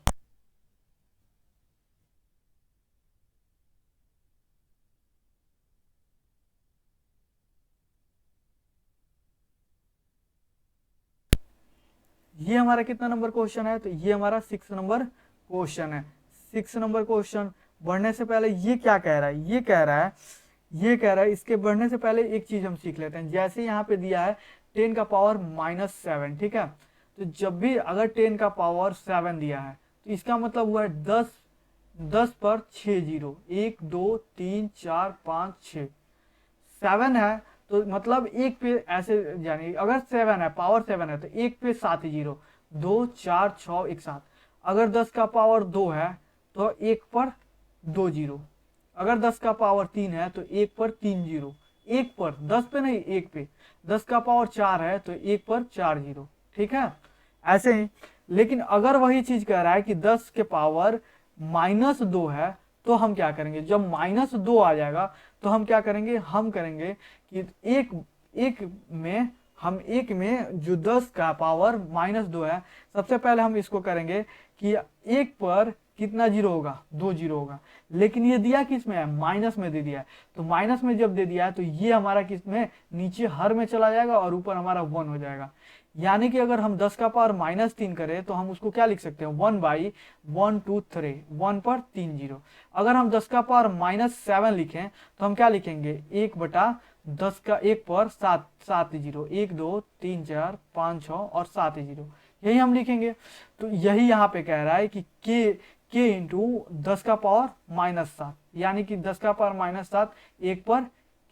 ये हमारा कितना नंबर क्वेश्चन है, तो ये हमारा 6 नंबर क्वेश्चन है। 6 नंबर क्वेश्चन बढ़ने से पहले ये क्या कह रहा है, ये कह रहा है इसके बढ़ने से पहले एक चीज हम सीख लेते हैं। जैसे यहाँ पे दिया है 10 का पावर -7, ठीक है। तो जब भी अगर 10 का पावर 7 दिया है तो इसका मतलब हुआ है 10 पर 6 जीरो, 1 2 3 4 5 6। 7 है तो मतलब एक पे ऐसे, यानी अगर 7 है, पावर 7 है तो एक पे 7 जीरो, 2 4 6 1 7। अगर 10 का पावर 2 है तो एक पर 2 जीरो। अगर 10 का पावर 3 है तो एक पर 3 जीरो, एक पर, 10 पे नहीं, एक पे। 10 का पावर 4 है तो एक पर 4 जीरो, ठीक है। ऐसे ही, लेकिन अगर वही चीज कह रहा है कि 10 के पावर -2 है तो हम क्या करेंगे, जब -2 आ जाएगा तो हम क्या करेंगे, हम करेंगे कि एक में जो 10 का पावर -2 है, सबसे पहले हम इसको करेंगे कि एक पर कितना जीरो होगा, 2 जीरो होगा। लेकिन ये दिया किस में है, माइनस में दे दिया है। तो माइनस में जब दे दिया है तो ये हमारा किस में, नीचे हर में चला जाएगा और ऊपर हमारा 1 हो जाएगा। यानी कि अगर हम 10 का पावर -3 करें तो हम उसको क्या लिख सकते हैं, 1/1 2 3, 1 पर 3 जीरो। अगर हम 10 का पावर -7 लिखें तो हम क्या लिखेंगे, 1/10 का 1 पर 7 जीरो, 1 2 3 4 5 6 और 7 जीरो, यही हम लिखेंगे। तो यही यहाँ पे कह रहा है कि के इंटू 10 का पावर -7, यानी कि 10 का पावर -7 एक पर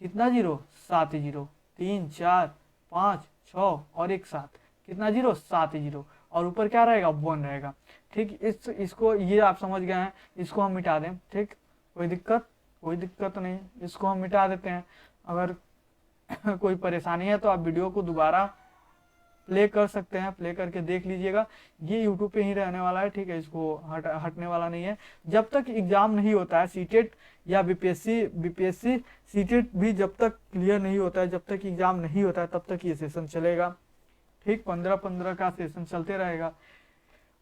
कितना जीरो, 7 जीरो, 3 4 5 6 और 1 7, कितना जीरो, 7 जीरो, और ऊपर क्या रहेगा, 1 रहेगा। ठीक, इसको ये आप समझ गए हैं, इसको हम मिटा दें, ठीक, कोई दिक्कत नहीं, इसको हम मिटा देते हैं। अगर कोई परेशानी है तो आप वीडियो को दोबारा प्ले कर सकते हैं, प्ले करके देख लीजिएगा। ये यूट्यूब पे ही रहने वाला है, ठीक है, इसको हटने वाला नहीं है। जब तक एग्जाम नहीं होता है सीटेट या बीपीएससी सीटेट भी जब तक क्लियर नहीं होता है, जब तक एग्जाम नहीं होता है तब तक ये सेशन चलेगा, ठीक, 15-15 का सेशन चलते रहेगा।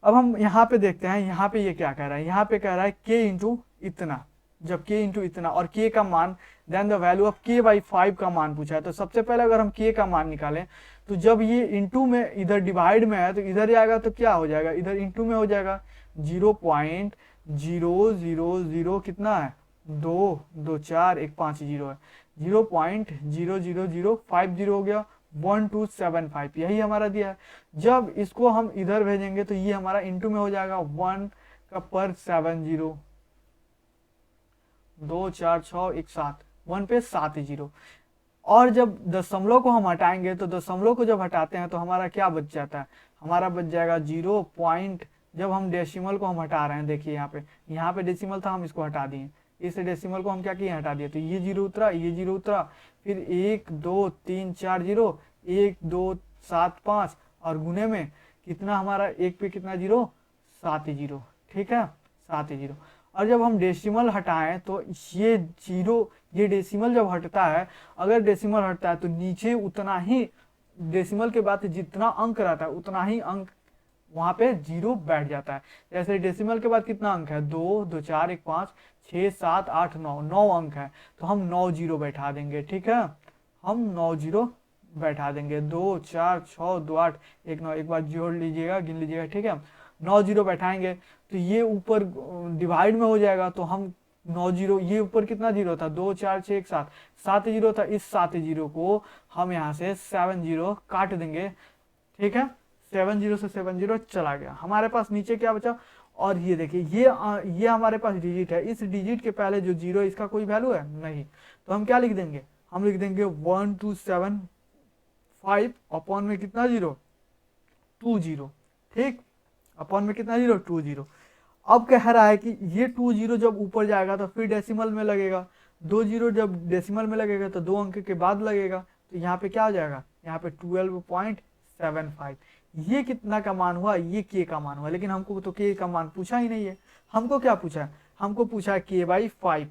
अब हम यहाँ पे देखते हैं, यहाँ पे ये क्या कह रहा है, यहाँ पे कह रहा है के इंटू इतना। जब के इंटू इतना और के का मान, then the value of k/5 का मान पूछा है। तो सबसे पहले अगर हम के का मान निकालें तो जब ये इंटू में इधर डिवाइड में है तो इधर जाएगा तो क्या हो जाएगा, इधर इंटू में हो जाएगा। 0.000 कितना है, 2 2 4 1 5 जीरो है, 0.00050 हो गया, 1275 यही हमारा दिया है। जब इसको हम इधर भेजेंगे तो ये हमारा इंटू में हो जाएगा, 1 का पर 7 जीरो, 2 4 6 1 7, 1 पे 7 जीरो। और जब दशमलव को हम हटाएंगे तो दशमलव को जब हटाते हैं तो हमारा क्या बच जाता है, हमारा बच जाएगा 0 पॉइंट। जब हम डेसिमल को हम हटा रहे हैं, देखिए यहाँ पे डेसिमल था, हम इसको हटा दिए, इस डेसिमल को हम क्या किए, हटा दिए, तो ये जीरो उतरा, ये जीरो उतरा, फिर 1 2 3 4 जीरो, 1 2 7 5 और गुने में कितना हमारा, एक पे कितना जीरो, 7 जीरो, ठीक है, 7 जीरो। और जब हम डेसिमल हटाएं तो ये जीरो, ये डेसिमल जब हटता है, अगर डेसिमल हटता है तो नीचे उतना ही, डेसिमल के बाद जितना अंक रहता है उतना ही अंक वहां पे जीरो बैठ जाता है। जैसे डेसिमल के बाद कितना अंक है, 2 2 4 1 5 6 7 8 9, 9 अंक है, तो हम 9 जीरो बैठा देंगे, ठीक है, हम 9 जीरो बैठा देंगे, 2 4 6 2 8 1 9, एक बार जोड़ लीजिएगा, गिन लीजिएगा, ठीक है, 9 जीरो बैठाएंगे तो ये ऊपर डिवाइड में हो जाएगा, तो हम 9 जीरो, ये ऊपर कितना जीरो था, 2 4 6 1 7, 7 जीरो था, इस 7 जीरो को हम यहाँ से 7 जीरो काट देंगे, ठीक है, 7 जीरो से 7 जीरो चला गया, हमारे पास नीचे क्या बचा। और ये देखिए, ये हमारे पास डिजिट है, इस डिजिट के पहले जो जीरो है इसका कोई वैल्यू है नहीं, तो हम क्या लिख देंगे, हम लिख देंगे 1275 अपॉन में कितना जीरो, 2 जीरो, ठीक, अपॉन में कितना जीरो, 2 जीरो। अब कह रहा है कि ये 2 जीरो जब ऊपर जाएगा तो फिर डेसिमल में लगेगा, 2 जीरो जब डेसिमल में लगेगा तो 2 अंक के बाद लगेगा, तो यहाँ पे क्या हो जाएगा, यहाँ पे 12.75। ये कितना का मान हुआ, ये के का मान हुआ, लेकिन हमको तो के का मान पूछा ही नहीं है। हमको क्या पूछा है, हमको पूछा है k/5,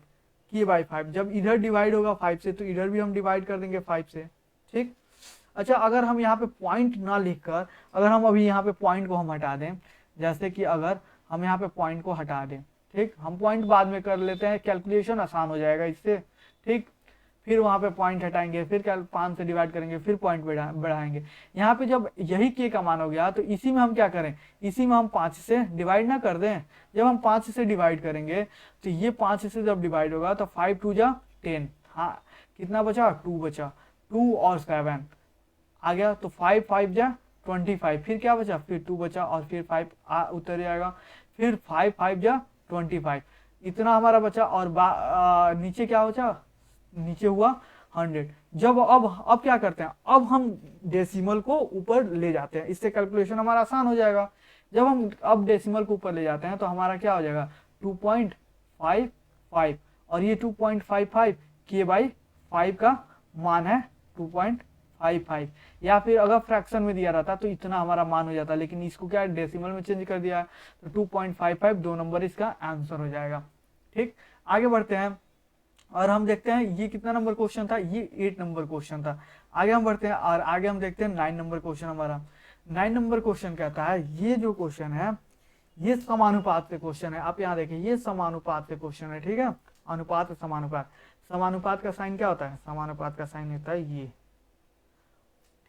k/5। जब इधर डिवाइड होगा 5 से तो इधर भी हम डिवाइड कर देंगे 5 से, ठीक। अच्छा, अगर हम यहाँ पे पॉइंट ना लिखकर, अगर हम अभी यहाँ पे पॉइंट को हम हटा दें, जैसे कि अगर हम यहाँ पे पॉइंट को हटा दें, ठीक, हम पॉइंट बाद में कर लेते हैं, कैलकुलेशन आसान हो जाएगा इससे, ठीक। फिर वहाँ पे पॉइंट हटाएंगे, फिर 5 से डिवाइड करेंगे, फिर पॉइंट बढ़ाएंगे। यहाँ पे जब यही के का मान हो गया तो इसी में हम क्या करें, इसी में हम 5 से डिवाइड ना कर दें। जब हम 5 से डिवाइड करेंगे तो ये 5 से जब डिवाइड होगा तो 5 2 जा 10, हाँ कितना बचा, 2 बचा, 2 और 7 आ गया, तो 5 5 जा 25, फिर क्या बचा, फिर 2 बचा और फिर 5 उतर जाएगा, फिर 5 5 जा 25, इतना हमारा बचा। और नीचे क्या बचा, नीचे हुआ 100। जब अब क्या करते हैं, अब हम डेसिमल को ऊपर ले जाते हैं, इससे कैलकुलेशन हमारा आसान हो जाएगा। जब हम अब डेसिमल को ऊपर ले जाते हैं तो हमारा क्या हो जाएगा, 2.55, और ये 2.55 k/5 का मान है 2.55। या फिर अगर फ्रैक्शन में दिया रहता तो इतना हमारा मान हो जाता, लेकिन इसको क्या डेसिमल में चेंज कर दिया है, तो 2.55 2 नंबर इसका आंसर हो जाएगा, ठीक। आगे बढ़ते हैं और हम देखते हैं ये कितना नंबर क्वेश्चन था, ये 8 नंबर क्वेश्चन था। आगे हम बढ़ते हैं और आगे हम देखते हैं 9 नंबर क्वेश्चन। हमारा 9 नंबर क्वेश्चन कहता है, ये जो क्वेश्चन है ये समानुपात से क्वेश्चन है। आप यहाँ देखिए, ये समानुपात से क्वेश्चन है, ठीक है। अनुपात समानुपात, समानुपात का साइन क्या होता है, समानुपात का साइन होता है ये,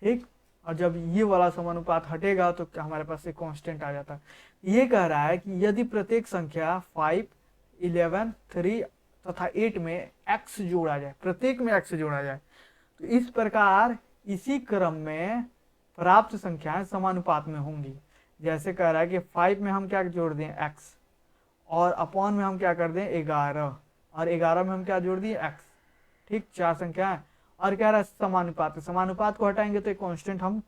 ठीक। और जब ये वाला समानुपात हटेगा तो हमारे पास एक कांस्टेंट आ जाता है। ये कह रहा है कि यदि प्रत्येक संख्या 5, 11, 3 तथा 8 में x जोड़ा जाए, प्रत्येक में x जोड़ा जाए, तो इस प्रकार इसी क्रम में प्राप्त संख्याएं समानुपात में होंगी। जैसे कह रहा है कि 5 में हम क्या जोड़ दें, x, और अपॉन में हम क्या कर दें 11, और 11 में हम क्या जोड़ दिए, x, ठीक, 4 संख्याएं। और कह रहा है समानुपात, समानुपात को हटाएंगे तो एक कांस्टेंट हम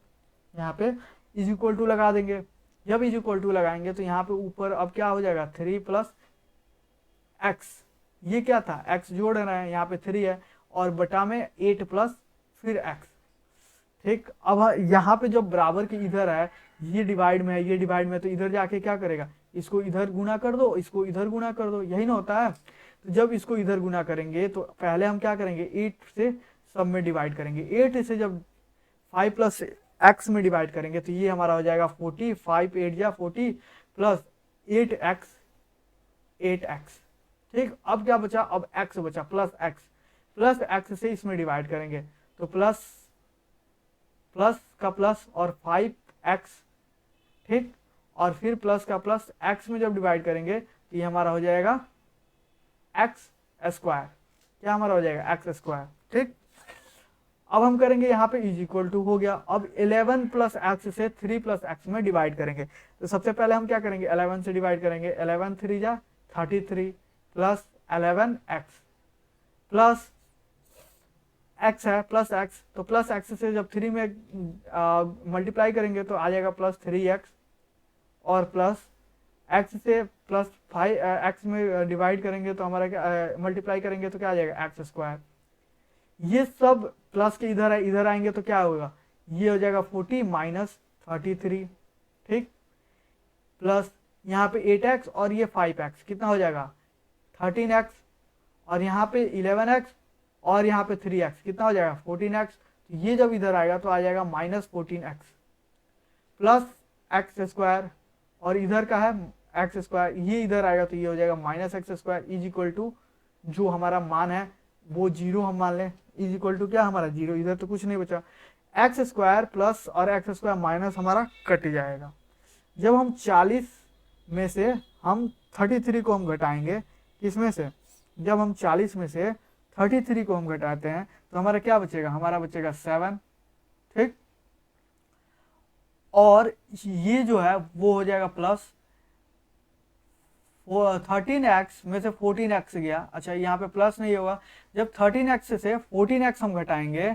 यहाँ पे इज इक्वल टू लगा देंगे। जब इज इक्वल टू लगाएंगे तो यहाँ पे ऊपर अब क्या हो जाएगा, 3 + x, ये क्या था, x जोड़ रहे हैं, यहाँ पे 3 है, और बटा में 8 + फिर x, ठीक। अब यहाँ पे जब बराबर के इधर है, ये डिवाइड में है, ये डिवाइड में, तो इधर जाके क्या करेगा, इसको इधर गुना कर दो, इसको इधर गुना कर दो, यही ना होता है। तो जब इसको इधर गुना करेंगे तो पहले हम क्या करेंगे, 8 से सब में डिवाइड करेंगे, 8 से जब 5 + x में डिवाइड करेंगे तो ये हमारा हो जाएगा 40, 5 8 जा 40 प्लस 8x, 8x, ठीक। अब क्या बचा, अब x बचा, प्लस x से इसमें डिवाइड करेंगे तो प्लस का प्लस और 5x, ठीक, और फिर प्लस का प्लस x में जब डिवाइड करेंगे तो ये हमारा हो जाएगा x², क्या हमारा हो जाएगा x², ठीक। अब हम करेंगे यहाँ पे इज इक्वल टू हो गया। अब 11 + x से 3 + x में डिवाइड करेंगे, तो सबसे पहले हम क्या करेंगे, 11 से डिवाइड करेंगे, 11 3 जा 33 प्लस 11x प्लस x है, प्लस x, तो प्लस x से जब 3 में मल्टीप्लाई करेंगे तो आ जाएगा प्लस 3x, और प्लस x से प्लस 5x में डिवाइड करेंगे तो हमारा मल्टीप्लाई करेंगे तो क्या आ जाएगा, x²। ये सब प्लस के इधर है, इधर आएंगे तो क्या होगा, ये हो जाएगा 40 - 33, ठीक, प्लस यहाँ पे 8x और ये 5x, कितना हो जाएगा 13x, और यहाँ पे 11x और यहाँ पे 3x, कितना हो जाएगा 14x। तो ये जब इधर आएगा तो आ जाएगा -14x प्लस x², और इधर का है x², ये इधर आएगा तो ये हो जाएगा -x² इज इक्वल टू जो हमारा मान है वो 0 हम मान लें, इज इक्वल टू क्या हमारा 0, इधर तो कुछ नहीं बचा, x² प्लस और x² माइनस हमारा कट जाएगा। जब हम 40 में से हम 33 को हम घटाएंगे, किसमें से, जब हम 40 में से 33 को हम घटाते हैं तो हमारा क्या बचेगा, हमारा बचेगा 7, ठीक, और ये जो है वो हो जाएगा प्लस 13x में से 14x गया, अच्छा यहाँ पे प्लस नहीं होगा, जब 13x से 14x हम घटाएंगे,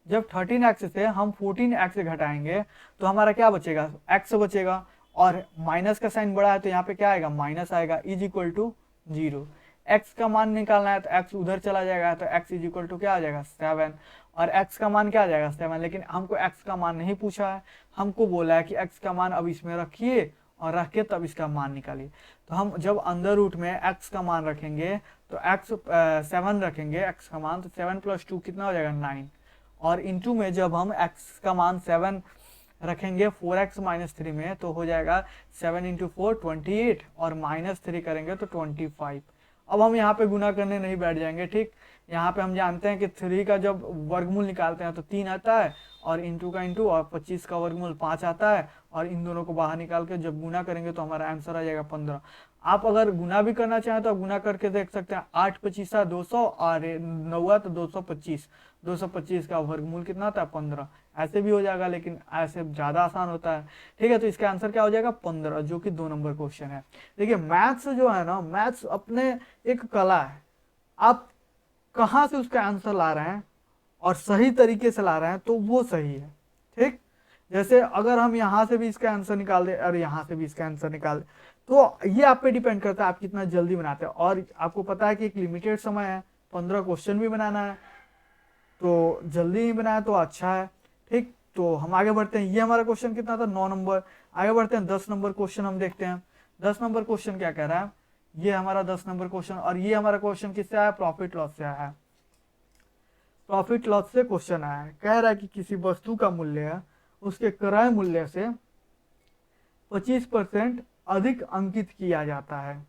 जब 13x से हम 14x घटाएंगे तो हमारा क्या बचेगा, x बचेगा, और माइनस का साइन बड़ा है तो यहाँ पे क्या आएगा, माइनस आएगा, इज इक्वल टू 0। एक्स का मान निकालना है तो एक्स उधर चला जाएगा, तो एक्स इज इक्वल टू क्या आ जाएगा, 7। और एक्स का मान क्या आ जाएगा, 7। लेकिन हमको एक्स का मान नहीं पूछा है, हमको बोला है कि एक्स का मान अब इसमें रखिए और रख के तब इसका मान निकालिए। तो हम जब अंदर रूट में एक्स का मान रखेंगे तो एक्स 7 रखेंगे एक्स का मान, तो 7 + 2 कितना हो जाएगा, 9। और इंटू में जब हम एक्स का मान 7 रखेंगे 4x - 3 में, तो हो जाएगा 7 × 4 28, और -3 करेंगे तो 25। अब हम यहाँ पे गुना करने नहीं बैठ जाएंगे, ठीक। यहाँ पे हम जानते हैं कि 3 का जब वर्गमूल निकालते हैं तो 3 आता है, और इंटू का इंटू, और 25 का वर्गमूल 5 आता है, और इन दोनों को बाहर निकाल के जब गुना करेंगे तो हमारा आंसर आ जाएगा 15। आप अगर गुना भी करना चाहें तो आप गुना करके देख सकते हैं, 8 × 25 = 200, और 9 तो 225। 225 का वर्गमूल कितना होता है, 15। ऐसे भी हो जाएगा, लेकिन ऐसे ज़्यादा आसान होता है, ठीक है। तो इसका आंसर क्या हो जाएगा, 15, जो कि 2 नंबर क्वेश्चन है। देखिए मैथ्स जो है ना, मैथ्स अपने एक कला है, आप कहाँ से उसका आंसर ला रहे हैं और सही तरीके से ला रहे हैं तो वो सही है, ठीक। जैसे अगर हम यहाँ से भी इसका आंसर निकाल दें और यहाँ से भी इसका आंसर निकाल दें, तो ये आप पे डिपेंड करता है आप कितना जल्दी बनाते हैं। और आपको पता है कि एक लिमिटेड समय है, 15 क्वेश्चन भी बनाना है, तो जल्दी नहीं बनाया तो अच्छा है, ठीक। तो हम आगे बढ़ते हैं, ये हमारा क्वेश्चन कितना था, 9 नंबर। आगे बढ़ते हैं, 10 नंबर क्वेश्चन हम देखते हैं। 10 नंबर क्वेश्चन क्या कह रहा है, ये हमारा 10 नंबर क्वेश्चन, और ये हमारा क्वेश्चन किससे आया, प्रॉफिट लॉस से आया है। प्रॉफिट लॉस से क्वेश्चन आया है, कह रहा है कि किसी वस्तु का मूल्य उसके क्रय मूल्य से 25% अधिक अंकित किया जाता है।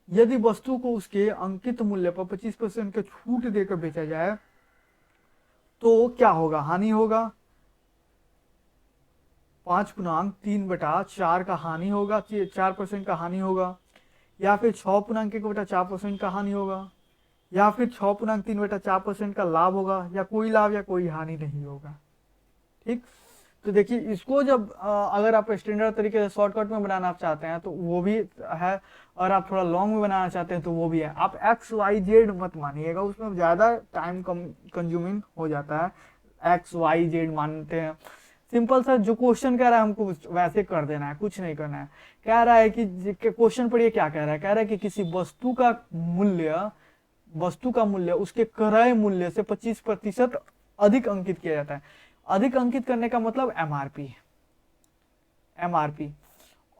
यदि वस्तु को उसके अंकित मूल्य पर 25% के छूट देकर बेचा जाए तो क्या होगा, हानि होगा। 5.3/4 का हानि होगा, 4% का हानि होगा, या फिर 6.1/4% का हानि होगा, या फिर 6.3/4% का लाभ होगा, या कोई लाभ या कोई हानि नहीं होगा, ठीक। तो देखिए इसको जब अगर आप स्टैंडर्ड तरीके से शॉर्टकट में बनाना चाहते हैं तो वो भी है, और आप थोड़ा लॉन्ग में बनाना चाहते हैं तो वो भी है। आप XYZ मत मानिएगा, उसमें ज़्यादा टाइम कंज्यूमिंग हो जाता है। XYZ मानते हैं, सिंपल सा जो क्वेश्चन कह रहा है हमको वैसे कर देना है, कुछ नहीं करना है। कह रहा है कि क्वेश्चन पढ़िए क्या कह रहा है, कह रहा है कि किसी वस्तु का मूल्य उसके क्रय मूल्य से 25% अधिक अंकित किया जाता है। अधिक अंकित करने का मतलब एमआरपी,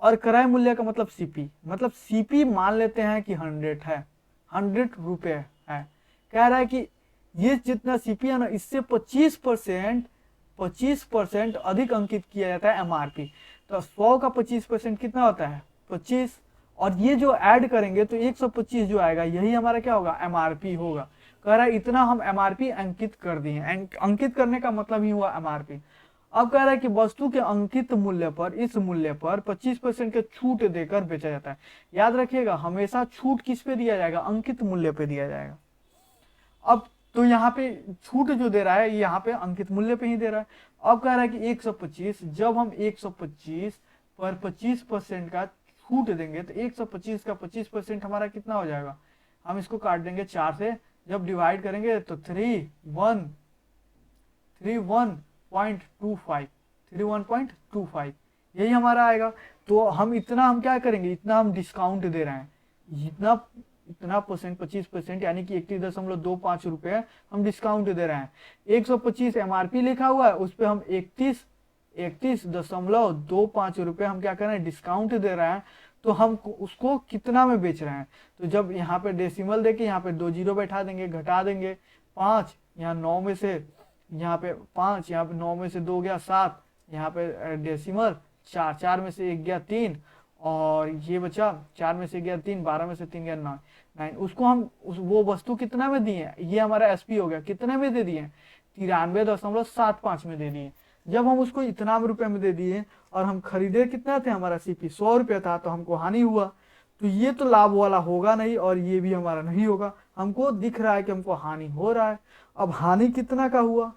और क्रय मूल्य का मतलब सीपी। मतलब सीपी मान लेते हैं कि 100 है, 100 रुपए है। कह रहा है कि ये जितना सीपी है ना, इससे 25% अधिक अंकित किया जाता है एमआरपी। तो 100 का 25% कितना होता है, 25, और ये जो ऐड करेंगे तो 125 जो आएगा यही हमारा क्या होगा, एमआरपी होगा। कह रहा है इतना हम एमआरपी अंकित कर दिए। अंकित करने का मतलब ही हुआ एमआरपी। अब कह रहा है कि वस्तु के अंकित मूल्य पर, इस मूल्य पर 25% के छूट देकर बेचा जाता है। याद रखिएगा हमेशा छूट किस पे दिया जाएगा, अंकित मूल्य पे दिया जाएगा। अब तो यहाँ पे छूट जो दे रहा है यहाँ पे अंकित मूल्य पे ही दे रहा है। अब कह रहा है कि 125, जब हम 125 पर 25% का छूट देंगे तो 125 का 25% हमारा कितना हो जाएगा, हम इसको काट देंगे 4 से, जब डिवाइड करेंगे तो 31.25 यही हमारा आएगा। तो हम इतना हम क्या करेंगे, इतना हम डिस्काउंट दे रहे हैं, इतना परसेंट 25%, यानी कि 31.25 रुपए हम डिस्काउंट दे रहे हैं। 125 एमआरपी लिखा हुआ है, उस पर हम 31.25 रुपए हम क्या कर रहे हैं, डिस्काउंट दे रहे हैं। तो हम उसको कितना में बेच रहे हैं, तो जब यहाँ पे डेसिमल देके यहाँ पे 2 जीरो बैठा देंगे, घटा देंगे 5, यहाँ 9 में से यहाँ पे 5, यहाँ पे 9 में से 2 गया 7, यहाँ पे डेसिमल 4, 4 में से 1 गया 3, और ये बचा 4 में से गया 3, 12 में से 3 गया 9। उसको हम वो वस्तु कितना में दिए, ये हमारा एसपी हो गया, कितने में दे दिए, 93.75 में दे दिए। जब हम उसको इतना रुपए में दे दिए और हम खरीदे कितना थे, हमारा सीपी 100 रुपये था, तो हमको हानि हुआ। तो ये तो लाभ वाला होगा नहीं, और ये भी हमारा नहीं होगा। हमको दिख रहा है कि हमको हानि हो रहा है। अब हानि कितना का हुआ,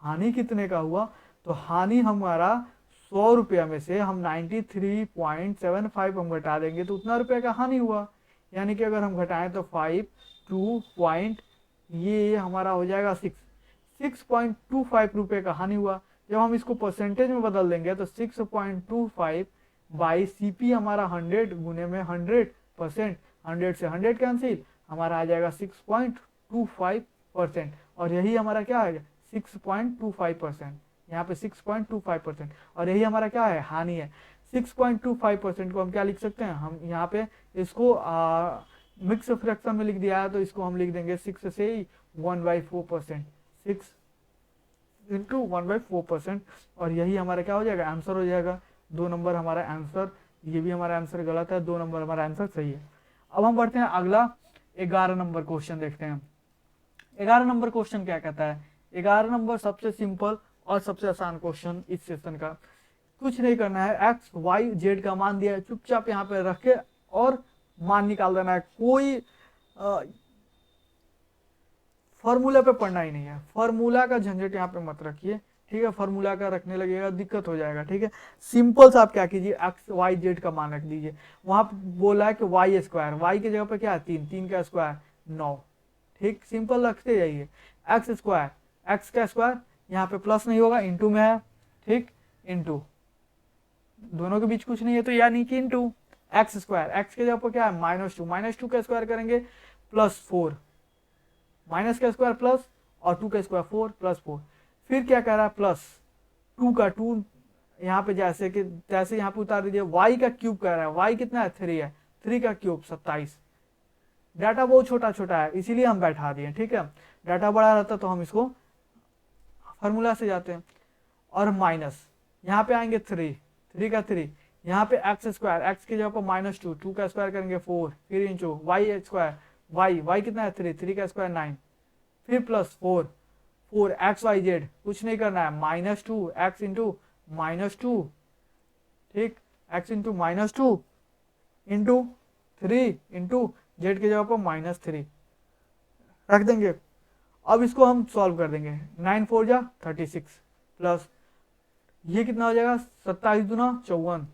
हानि कितने का हुआ, तो हानि हमारा 100 रुपया में से हम 93.75 हम घटा देंगे तो उतना रुपये का हानि हुआ। यानी कि अगर हम घटाएं तो 5 2 पॉइंट, ये हमारा हो जाएगा 6.25 रुपये का हानि हुआ। जब हम इसको परसेंटेज में बदल देंगे तो 6.25 बाई CP हमारा 100 गुने में 100%, 100 से 100 कैंसिल, हमारा आ जाएगा 6.25%। और यही हमारा क्या है 6.25%, यहाँ पे 6.25%। और यही हमारा क्या है हानि है। 6.25% को हम क्या लिख सकते हैं, हम यहाँ पे इसको मिक्स फ्रैक्शन में लिख दिया है, तो इसको हम लिख देंगे 6 से ही 1/4%, 6 इंटू 1/4%। और यही हमारा क्या हो जाएगा आंसर हो जाएगा। 2 नंबर हमारा आंसर, ये भी हमारा आंसर गलत है, 2 नंबर हमारा आंसर सही है। अब हम बढ़ते हैं अगला 11 नंबर क्वेश्चन देखते हैं। 11 नंबर क्वेश्चन क्या कहता है, 11 नंबर सबसे सिंपल और सबसे आसान क्वेश्चन इस सेशन का। कुछ नहीं करना है, एक्स वाई जेड का मान दिया है, चुपचाप यहाँ पे रख के और मान निकाल देना है। कोई फॉर्मूला पे पढ़ना ही नहीं है, फॉर्मूला का झंझट यहाँ पे मत रखिए, ठीक है। फॉर्मूला का रखने लगेगा दिक्कत हो जाएगा, ठीक है। सिंपल सा आप क्या कीजिए, एक्स वाई जेड का मान रख दीजिए। वहां बोला है कि वाई स्क्वायर, वाई की जगह पे क्या है 3, 3 का स्क्वायर 9, ठीक। सिंपल रखते जाइए। एक्स स्क्वायर, एक्स का स्क्वायर यहाँ पे प्लस नहीं होगा, इंटू में है, ठीक, इंटू, दोनों के बीच कुछ नहीं है तो यानी कि इंटू। एक्स स्क्वायर, एक्स के जगह पर क्या है -2, -2 का स्क्वायर करेंगे +4, माइनस का स्क्वायर प्लस और 2 का स्क्वायर 4 +4। फिर क्या कह रहा है +2 का 2 यहाँ पे जैसे कि तैसे यहाँ पे उतार दीजिए। y का क्यूब कह रहा है, y कितना है 3 है, 3 का क्यूब 27। डाटा बहुत छोटा छोटा है इसीलिए हम बैठा दिए, ठीक है। डाटा बड़ा रहता तो हम इसको फार्मूला से जाते हैं। और माइनस यहाँ पे आएंगे 3, 3 का 3, यहाँ पे एक्स स्क्वायर, एक्स की जगह पर -2, 2 का स्क्वायर करेंगे 4, फिर इंटू वाई स्क्वायर, वाई कितना है 3, 3 का स्क्वायर 9, फिर +4, 4 एक्स वाई जेड, कुछ नहीं करना है, -2 एक्स इंटू -2, ठीक, x into -2 into 3 into Z की जगह पर -3 रख देंगे। अब इसको हम सॉल्व कर देंगे, 9 4 जा 36 प्लस ये कितना हो जाएगा 27 दूना 54,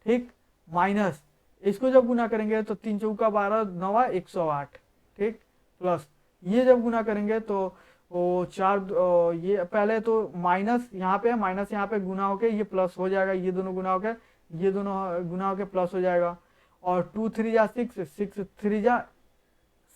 ठीक, माइनस इसको जब गुना करेंगे तो 3 चौका 12 9 108, ठीक, प्लस ये जब गुना करेंगे तो वो 4 ये पहले तो माइनस यहाँ पे माइनस यहाँ पे गुना होके ये प्लस हो जाएगा, ये दोनों गुना होके ये दोनों गुना होके प्लस हो जाएगा। और 2 3 जा 6, 6 3 जा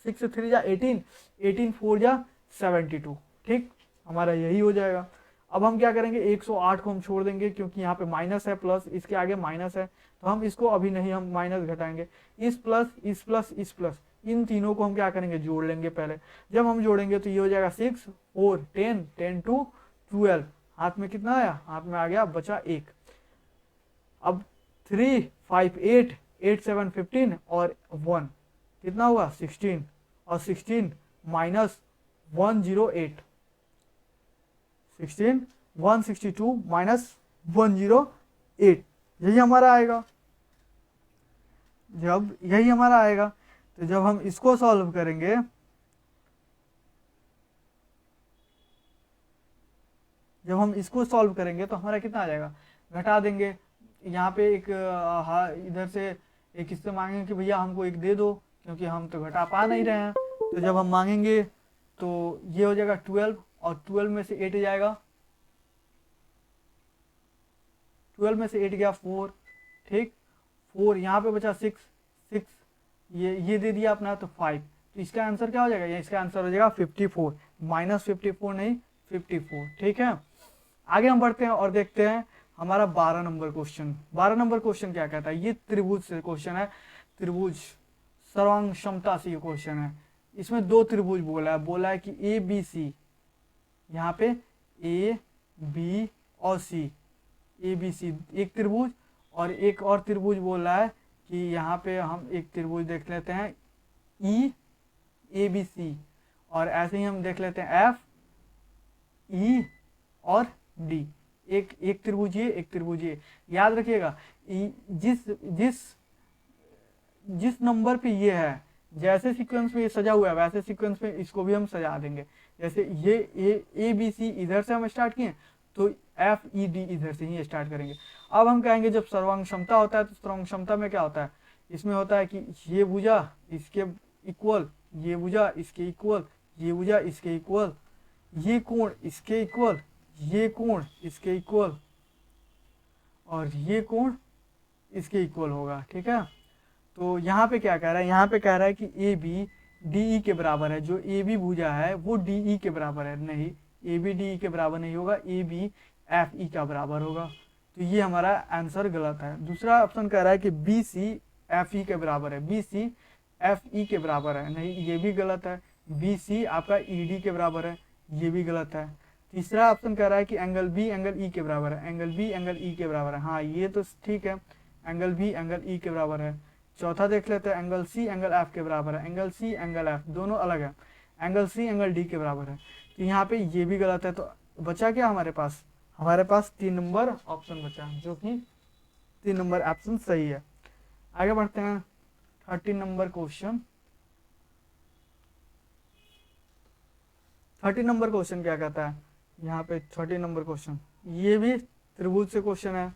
18, 18 4 जा 72, ठीक, हमारा यही हो जाएगा। अब हम क्या करेंगे 108 को हम छोड़ देंगे क्योंकि यहाँ पे माइनस है, प्लस इसके आगे माइनस है, तो हम इसको अभी नहीं, हम माइनस घटाएंगे। इस प्लस इस प्लस इस प्लस इन तीनों को हम क्या करेंगे जोड़ लेंगे पहले। जब हम जोड़ेंगे तो ये हो जाएगा 6 4 10 10 2 12, हाथ में कितना आया, हाथ में आ गया बचा 1। अब 3 5 8 8 7 15 और 1 कितना हुआ 16, और 16 माइनस 108, 16 162 माइनस 108, यही हमारा आएगा। जब यही हमारा आएगा तो जब हम इसको सॉल्व करेंगे, जब हम इसको सॉल्व करेंगे तो हमारा कितना आ जाएगा, घटा देंगे। यहाँ पे एक इधर से एक इससे मांगेंगे कि भैया हमको एक दे दो क्योंकि हम तो घटा पा नहीं रहे हैं। तो जब हम मांगेंगे तो ये हो जाएगा 12, और 12 में से 8 जाएगा, 12 में से 8 गया 4, ठीक, 4 यहाँ पे बचा 6 6 ये दे दिया अपना तो 5, तो इसका आंसर क्या हो जाएगा, इसका आंसर हो जाएगा 54, -54 नहीं 54, ठीक है। आगे हम बढ़ते हैं और देखते हैं हमारा 12 नंबर क्वेश्चन। 12 नंबर क्वेश्चन क्या कहता है, ये त्रिभुज से क्वेश्चन है, त्रिभुज सर्वांग क्षमता से ये क्वेश्चन है। इसमें 2 त्रिभुज बोला है कि ABC, यहाँ पे A B और C, ABC एक त्रिभुज, और एक और त्रिभुज बोल रहा है कि यहाँ पे हम एक त्रिभुज देख लेते हैं EABC, और ऐसे ही हम देख लेते हैं FE और D, एक त्रिभुज ये, एक त्रिभुज ये। याद रखिएगा जिस नंबर पे ये है, जैसे सीक्वेंस में ये सजा हुआ है वैसे सीक्वेंस में इसको भी हम सजा देंगे। जैसे ये ABC इधर से हम स्टार्ट किए तो FED इधर से ही स्टार्ट करेंगे। अब हम कहेंगे जब सर्वांग क्षमता होता है तो सर्वांग क्षमता में क्या होता है, इसमें होता है कि ये भुजा इसके इक्वल, ये भुजा इसके इक्वल, ये भुजा इसके इक्वल, ये कोण इसके इक्वल, ये कोण इसके इक्वल, और ये कोण इसके इक्वल होगा। ठीक है, तो यहाँ पे क्या कह रहा है, यहाँ पे कह रहा है कि ए बी डी ई के बराबर है। जो ए बी भुजा है वो डी ई के बराबर है, नहीं, ए बी डी ई के बराबर नहीं होगा, ए बी एफ ई का बराबर होगा। तो ये हमारा आंसर गलत है। दूसरा ऑप्शन कह रहा है कि बी सी एफ ई के बराबर है, बी सी एफ ई के बराबर है, नहीं, ये भी गलत है। बी सी आपका ई डी के बराबर है, ये भी गलत है। तीसरा ऑप्शन कह रहा है कि एंगल बी एंगल ई के बराबर है, एंगल बी एंगल ई के बराबर है, हाँ ये तो ठीक है, एंगल बी एंगल ई के बराबर है। चौथा देख लेते हैं, एंगल सी एंगल एफ के बराबर है, एंगल सी एंगल एफ दोनों अलग है, एंगल सी एंगल डी के बराबर है। तो यहाँ पे ये भी गलत है। तो बचा क्या हमारे पास, हमारे पास 3 नंबर ऑप्शन बचा, जो कि 3 नंबर ऑप्शन सही है। आगे बढ़ते हैं 30 नंबर क्वेश्चन। 30 नंबर क्वेश्चन क्या कहता है, यहाँ पे 30 नंबर क्वेश्चन, ये भी त्रिभुज से क्वेश्चन है।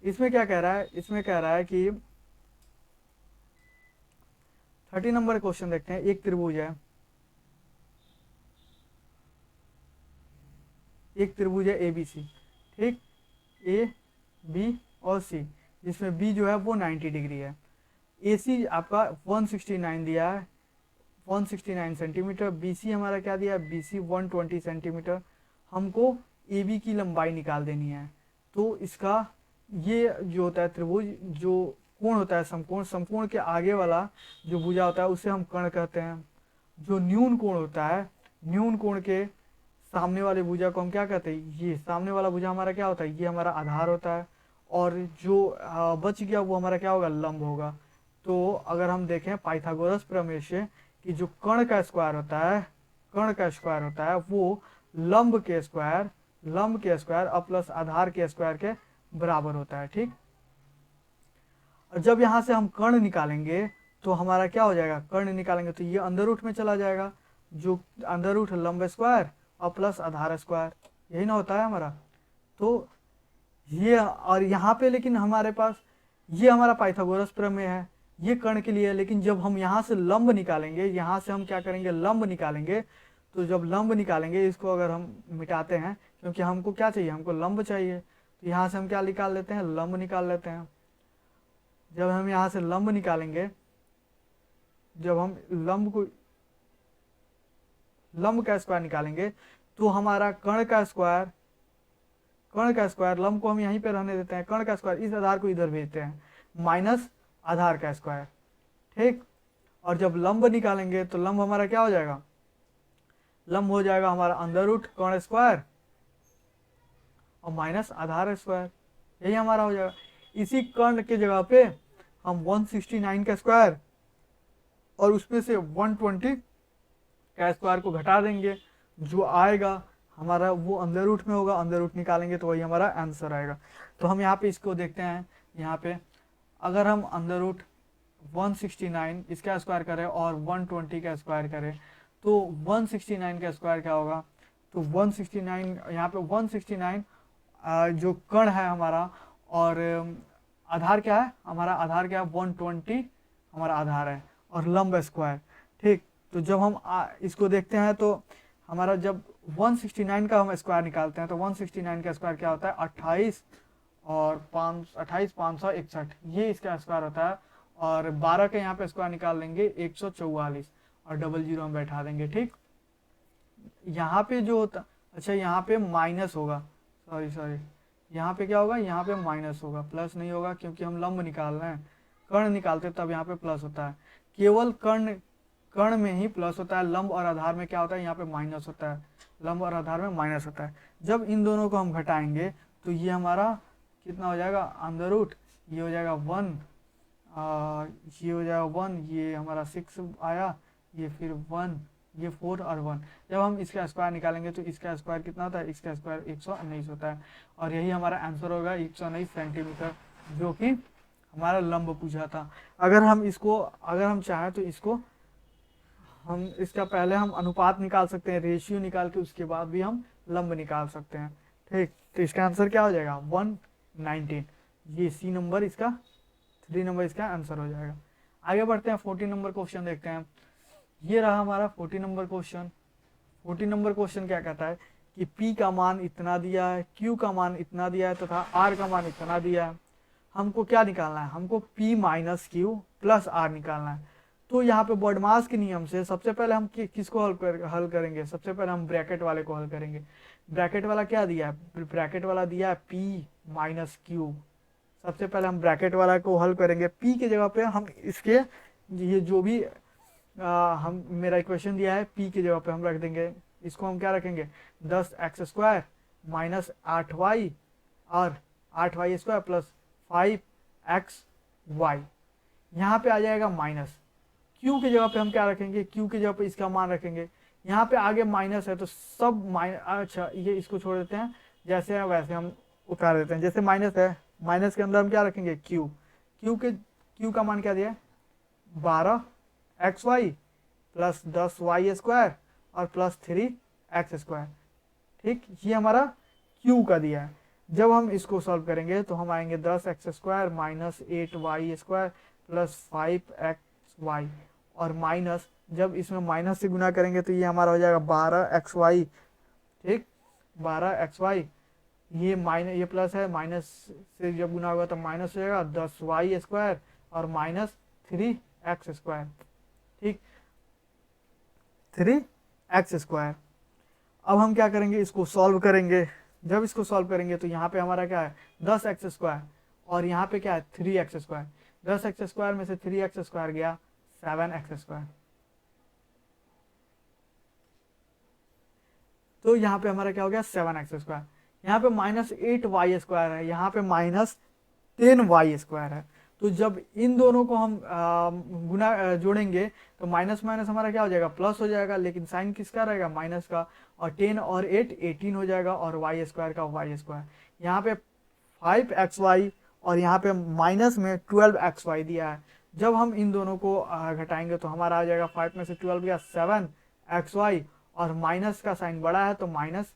इसमें क्या कह रहा है, इसमें कह रहा है कि 30 नंबर क्वेश्चन देखते हैं। एक त्रिभुज है, एक त्रिभुज है ABC, ठीक, ए बी और सी, जिसमें बी जो है वो 90 डिग्री है। AC आपका 169 दिया है, 169 सेंटीमीटर। BC हमारा क्या दिया है, BC 120 सेंटीमीटर। हमको AB की लंबाई निकाल देनी है। तो इसका ये जो होता है त्रिभुज, जो कोण होता है समकोण, समकोण के आगे वाला जो भुजा होता है उसे हम कर्ण कहते हैं। जो न्यून कोण होता है, न्यून कोण के सामने वाले भुजा को हम क्या कहते हैं, ये सामने वाला भुजा हमारा क्या होता है, ये हमारा आधार होता है। और जो बच गया वो हमारा क्या होगा, लंब होगा। तो अगर हम देखें पाइथागोरस प्रमेय से कि जो कर्ण का स्क्वायर होता है, कर्ण का स्क्वायर होता है वो लंब के स्क्वायर और प्लस आधार के स्क्वायर के बराबर होता है। ठीक, और जब यहां से हम कर्ण निकालेंगे तो हमारा क्या हो जाएगा, कर्ण निकालेंगे तो ये अंदर रूट में चला जाएगा, जो अंदर रूट लंब स्क्वायर और प्लस आधार स्क्वायर, यही ना होता है हमारा। तो ये, और यहाँ पे लेकिन हमारे पास ये हमारा पाइथागोरस प्रमेय है, ये कर्ण के लिए है। लेकिन जब हम यहाँ से लंब निकालेंगे, यहाँ से हम क्या करेंगे, लंब निकालेंगे। तो जब लंब निकालेंगे, इसको अगर हम मिटाते हैं, क्योंकि हमको क्या चाहिए, हमको लंब चाहिए, तो यहाँ से हम क्या निकाल लेते हैं, लंब निकाल लेते हैं। जब हम यहाँ से लंब निकालेंगे, जब हम लंब का स्क्वायर निकालेंगे तो हमारा कर्ण का स्क्वायर लंब को हम यहीं पे रहने देते हैं, कर्ण का स्क्वायर इस आधार को इधर भेजते हैं, माइनस आधार का स्क्वायर। ठीक, और जब लंब निकालेंगे तो लंब हमारा क्या हो जाएगा, लंब हो जाएगा हमारा अंडर रूट कर्ण स्क्वायर और माइनस आधार स्क्वायर, यही हमारा हो जाएगा। इसी कर्ण के जगह पे हम 169 का स्क्वायर और उसमें से 120 का स्क्वायर को घटा देंगे, जो आएगा हमारा वो अंदर रूट में होगा, अंदर रूट निकालेंगे तो वही हमारा आंसर आएगा। तो हम यहाँ पे इसको देखते हैं, यहाँ पे अगर हम अंदर रूट 169 इसका स्क्वायर करें और 120 का स्क्वायर करें तो 169 का स्क्वायर क्या होगा, तो 169 यहाँ पे 169 जो कर्ण है हमारा, और आधार क्या है, हमारा आधार क्या है 120 हमारा आधार है, और लंब स्क्वायर। ठीक, तो जब हम इसको देखते हैं तो हमारा जब 169 का हम स्क्वायर निकालते हैं तो 169 का स्क्वायर क्या होता है 28 और 561, ये इसका स्क्वायर होता है। और 12 के यहाँ पे स्क्वायर निकाल लेंगे 144 और डबल जीरो हम बैठा देंगे। ठीक, यहाँ पे जो होता, अच्छा यहाँ पे माइनस होगा, सॉरी यहाँ पे क्या होगा, यहाँ पे माइनस होगा, प्लस नहीं होगा, क्योंकि हम लंब निकाल रहे हैं, कर्ण निकालते तब यहाँ पे प्लस होता है। केवल कर्ण में ही प्लस होता है, लंब और आधार में क्या होता है, यहाँ पे माइनस होता है, लंब और आधार में माइनस होता है। जब इन दोनों को हम घटाएंगे तो ये हमारा कितना हो जाएगा, अंडर रूट ये हो जाएगा 1, ये हो जाएगा 1, ये हमारा 6 आया, ये फिर 1, ये 4 और 1। जब हम इसका स्क्वायर निकालेंगे तो इसका स्क्वायर कितना होता है, इसका स्क्वायर 119 होता है, और यही हमारा आंसर होगा 119 सेंटीमीटर, जो कि हमारा लंब पूछा था। अगर हम चाहें तो इसको हम इसका पहले हम अनुपात निकाल सकते हैं, रेशियो निकाल के उसके बाद भी हम लंब निकाल सकते हैं। ठीक, तो इसका आंसर क्या हो जाएगा 119, ये सी नंबर इसका, 3 नंबर इसका आंसर हो जाएगा। आगे बढ़ते हैं 40 नंबर क्वेश्चन देखते हैं। ये रहा हमारा 40 नंबर क्वेश्चन। 40 नंबर क्वेश्चन क्या कहता है कि P का मान इतना दिया है, Q का मान इतना दिया है तथा R का मान इतना दिया है। हमको क्या निकालना है, हमको P minus Q plus R निकालना है। तो यहाँ पे बॉडमास के नियम से सबसे पहले हम किसको हल करेंगे, सबसे पहले हम ब्रैकेट वाले को हल करेंगे। ब्रैकेट वाला क्या दिया है, ब्रैकेट वाला दिया है P माइनस Q। सबसे पहले हम ब्रैकेट वाला को हल करेंगे। P की जगह पे हम इसके ये जो भी हम मेरा इक्वेशन दिया है P की जगह पे हम रख देंगे। इसको हम क्या रखेंगे, 10x² माइनस 8y और 8y² प्लस 5xy। यहाँ पे आ जाएगा माइनस। Q की जगह पे हम क्या रखेंगे, Q की जगह पे इसका मान रखेंगे। यहाँ पे आगे माइनस है तो सब माइनस, अच्छा ये इसको छोड़ देते हैं, जैसे है वैसे हम उतार देते हैं। जैसे माइनस है, माइनस के अंदर हम क्या रखेंगे, Q का मान क्या दिया है, 12xy प्लस 10y² और प्लस 3x²। ठीक, ये हमारा Q का दिया है। जब हम इसको सॉल्व करेंगे तो हम आएंगे 10x² minus 8y² plus 5xy और माइनस, जब इसमें माइनस से गुना करेंगे तो ये हमारा हो जाएगा 12xy। ठीक, 12xy, ये प्लस है, माइनस से जब गुना होगा तो माइनस हो जाएगा 10y² और माइनस 3x²। ठीक, 3x²। अब हम क्या करेंगे, इसको सॉल्व करेंगे। जब इसको सॉल्व करेंगे तो यहाँ पे हमारा क्या है, 10x² और यहाँ पे क्या है, 3x²। 10x² में से 3x² गया 7x²। तो यहाँ पे हमारा क्या हो गया, 7x²। यहाँ पे माइनस 8y² है, यहाँ पे माइनस 10y² है। तो जब इन दोनों को हम जोड़ेंगे तो माइनस माइनस हमारा क्या हो जाएगा, प्लस हो जाएगा, लेकिन साइन किसका रहेगा, माइनस का। और 10 और 8 18 हो जाएगा और y² का y²। यहाँ पे 5xy और यहाँ पे माइनस में 12xy दिया है। जब हम इन दोनों को घटाएंगे तो हमारा आ जाएगा 5 में से 12 गया 7xy और माइनस का साइन बड़ा है तो माइनस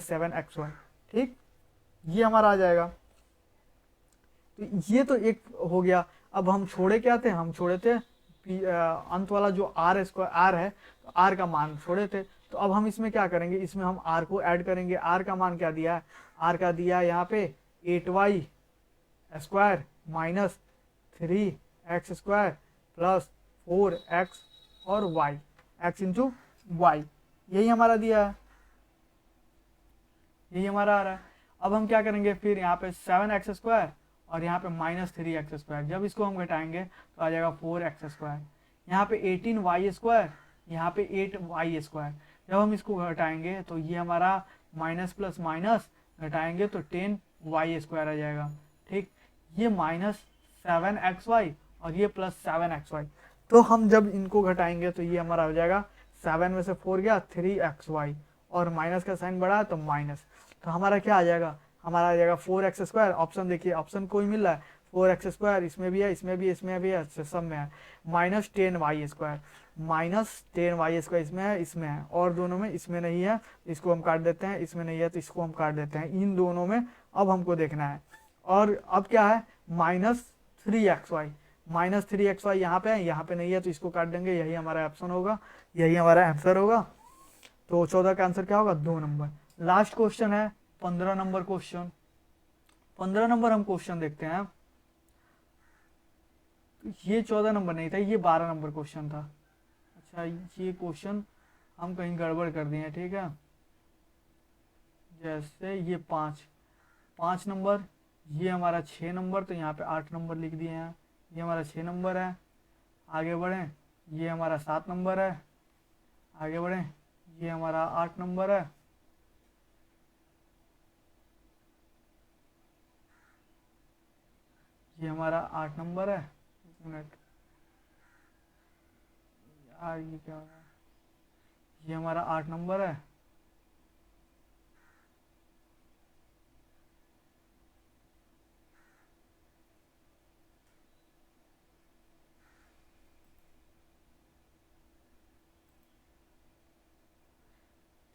7xy। ठीक, ये हमारा आ जाएगा। तो ये तो एक हो गया। अब हम छोड़े क्या थे, हम छोड़े थे अंत वाला जो r है, तो r का मान छोड़े थे। तो अब हम इसमें क्या करेंगे, इसमें हम r को ऐड करेंगे। r का मान क्या दिया है, r का दिया है यहाँ पे 8y² minus 3x² plus 4x और y, x इंटू वाई, यही हमारा दिया है, यही हमारा आ रहा है। अब हम क्या करेंगे, फिर यहाँ पे 7x² और यहाँ पे माइनस 3x²। जब इसको हम घटाएंगे तो आ जाएगा 4x²। यहाँ पे 18y², यहाँ पे 8y²। जब हम इसको घटाएंगे तो ये हमारा माइनस प्लस माइनस घटाएंगे तो 10y² आ जाएगा। ठीक, ये माइनस 7xy और ये प्लस 7xy। तो हम जब इनको घटाएंगे तो ये हमारा हो जाएगा 7 में से 4 गया 3xy और माइनस का साइन बढ़ा तो माइनस। तो हमारा क्या आ जाएगा, हमारा आ जाएगा 4x²। ऑप्शन देखिए, ऑप्शन कोई मिल रहा है, 4x², इसमें भी है, इसमें भी, इसमें भी है, सब में है। माइनस 10y², माइनस 10y² इसमें है, इसमें है, और दोनों में इसमें नहीं है, इसको हम काट देते हैं, इसमें नहीं है तो इसको हम काट देते हैं। इन दोनों में अब हमको देखना है। और अब क्या है, माइनस 3xy, माइनस 3xy यहाँ पे है, यहाँ पे नहीं है तो इसको काट देंगे, यही हमारा ऑप्शन होगा, यही हमारा आंसर होगा। तो 14 का आंसर क्या होगा, 2 नंबर। लास्ट क्वेश्चन है 15 नंबर क्वेश्चन। 15 नंबर हम क्वेश्चन देखते हैं। ये 14 नंबर नहीं था, ये 12 नंबर क्वेश्चन था। अच्छा, ये क्वेश्चन हम कहीं गड़बड़ कर दिए हैं। ठीक है, जैसे ये 5 नंबर, ये हमारा 6 नंबर, तो यहाँ पे 8 नंबर लिख दिए हैं। ये हमारा 6 नंबर है। आगे बढ़ें, ये हमारा 7 नंबर है। आगे बढ़ें, ये हमारा 8 नंबर है। ये हमारा 8 नंबर है। एक मिनट यार, ये क्या हो रहा है, ये हमारा 8 नंबर है।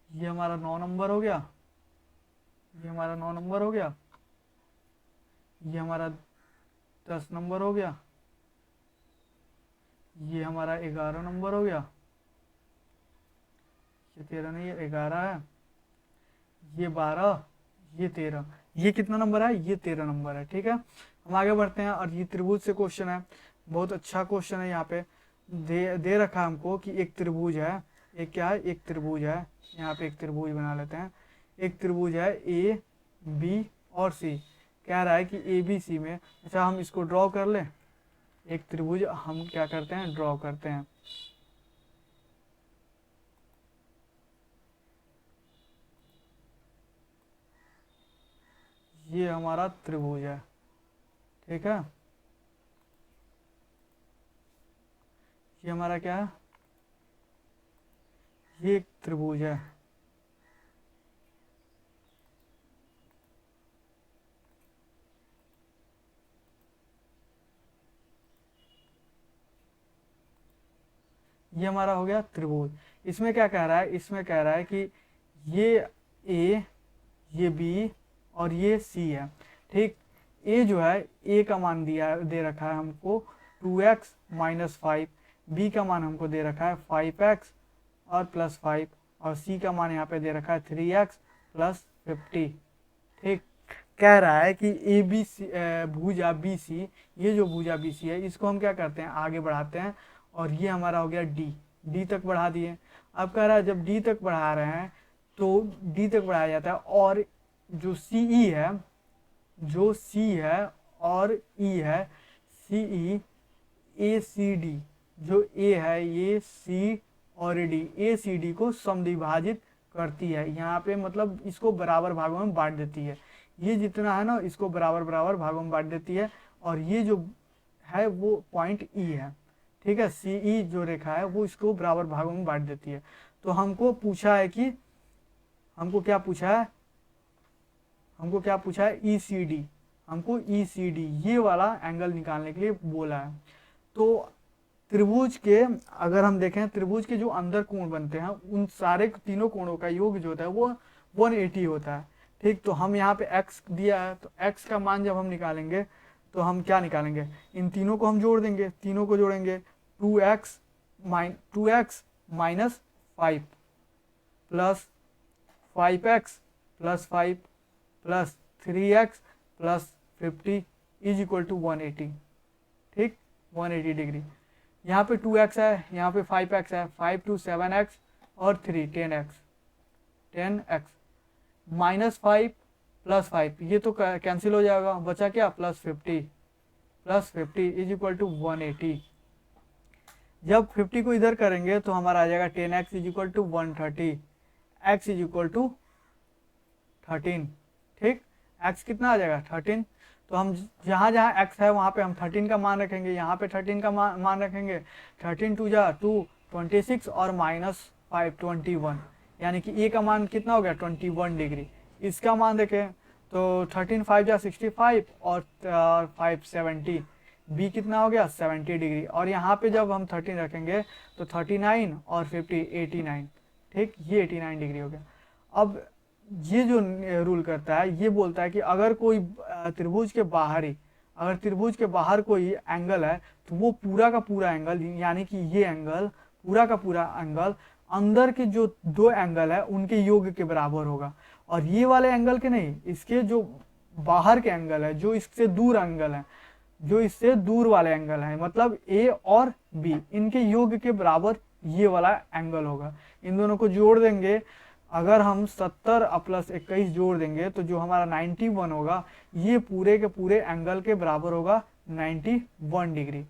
ये हमारा 9 नंबर हो गया। ये हमारा 9 नंबर हो गया। ये हमारा 10 नंबर हो गया। ये हमारा 11 नंबर हो गया। ये 13 नहीं है, 11 है। ये 12, ये 13, ये कितना नंबर है, ये 13 नंबर है। ठीक है, हम आगे बढ़ते हैं और ये त्रिभुज से क्वेश्चन है, बहुत अच्छा क्वेश्चन है। यहाँ पे दे रखा है हमको कि एक त्रिभुज है, एक क्या है, एक त्रिभुज है। यहाँ पे एक त्रिभुज बना लेते हैं। एक त्रिभुज है ए बी और सी, कह रहा है कि ए बी सी में, अच्छा हम इसको ड्रॉ कर लें। एक त्रिभुज हम क्या करते हैं, ड्रॉ करते हैं। ये हमारा त्रिभुज है। ठीक है, ये हमारा क्या है, ये एक त्रिभुज है। ये हमारा हो गया त्रिभुज। इसमें क्या कह रहा है, इसमें कह रहा है कि ये ए, ये बी और ये सी है। ठीक, ए जो है, ए का मान दिया दे रखा है हमको 2x माइनस 5, बी का मान हमको दे रखा है 5x और प्लस 5, और सी का मान यहाँ पे दे रखा है 3x प्लस 50। ठीक, कह रहा है कि ए बी सी भुजा बी सी, ये जो भुजा बी सी है इसको हम क्या करते हैं, आगे बढ़ाते हैं, और ये हमारा हो गया डी, डी तक बढ़ा दिए। अब कह रहा है जब डी तक बढ़ा रहे हैं तो डी तक बढ़ाया जाता है, और जो सी ई है, जो सी है और ई है, सी ई ए सी डी, जो ए है ये सी और डी, ए सी डी को समद्विभाजित करती है। यहाँ पे मतलब इसको बराबर भागों में बांट देती है। ये जितना है ना, इसको बराबर बराबर भागों में बांट देती है, और ये जो है वो पॉइंट ई है। ठीक है, सी ई जो रेखा है वो इसको बराबर भागों में बांट देती है। तो हमको पूछा है कि, हमको क्या पूछा है, हमको क्या पूछा है, ई सी डी, हमको ई सी डी ये वाला एंगल निकालने के लिए बोला है। तो त्रिभुज के, अगर हम देखें त्रिभुज के जो अंदर कोण बनते हैं उन सारे तीनों कोणों का योग जो होता है वो 180 होता है। ठीक, तो हम यहाँ पे x दिया है, तो x का मान जब हम निकालेंगे तो हम क्या निकालेंगे, इन तीनों को हम जोड़ देंगे, तीनों को जोड़ेंगे 2x minus 5 plus 5x plus 5 plus 3x plus 50 is equal to 180। ठीक, 180 डिग्री। यहाँ पे 2x है, यहाँ पे 5x है, 5 2 7x और 3 10x माइनस 5 प्लस 5, ये तो कैंसिल हो जाएगा, बचा क्या, प्लस 50 इज इक्वल टू 180। जब 50 को इधर करेंगे तो हमारा आ जाएगा 10x is equal to 130, x is equal to 13। ठीक, x कितना आ जाएगा 13। तो हम जहाँ जहाँ x है वहाँ पे हम 13 का मान रखेंगे, यहाँ पे 13 का मान रखेंगे। 13 2 जा 2 26 और माइनस 5 21, यानी कि a का मान कितना हो गया 21 डिग्री। इसका मान देखें तो 13 5 जा 65 और 5 70, b कितना हो गया 70 डिग्री। और यहाँ पे जब हम 13 रखेंगे तो 39 और 50 89। ठीक, ये 89 डिग्री हो गया। अब ये जो रूल करता है ये बोलता है कि अगर कोई त्रिभुज के बाहर ही, अगर त्रिभुज के बाहर कोई एंगल है तो वो पूरा का पूरा एंगल, यानी कि ये एंगल पूरा का पूरा एंगल अंदर के जो दो एंगल है उनके योग के बराबर होगा। और ये वाले एंगल के नहीं, इसके जो बाहर के एंगल है, जो इससे दूर एंगल है, जो इससे दूर वाले एंगल है, मतलब ए और बी, इनके योग के बराबर ये वाला एंगल होगा। इन दोनों को जोड़ देंगे, अगर हम 70 प्लस 21 जोड़ देंगे तो जो हमारा 91 होगा, ये पूरे के पूरे एंगल के बराबर होगा 91 डिग्री।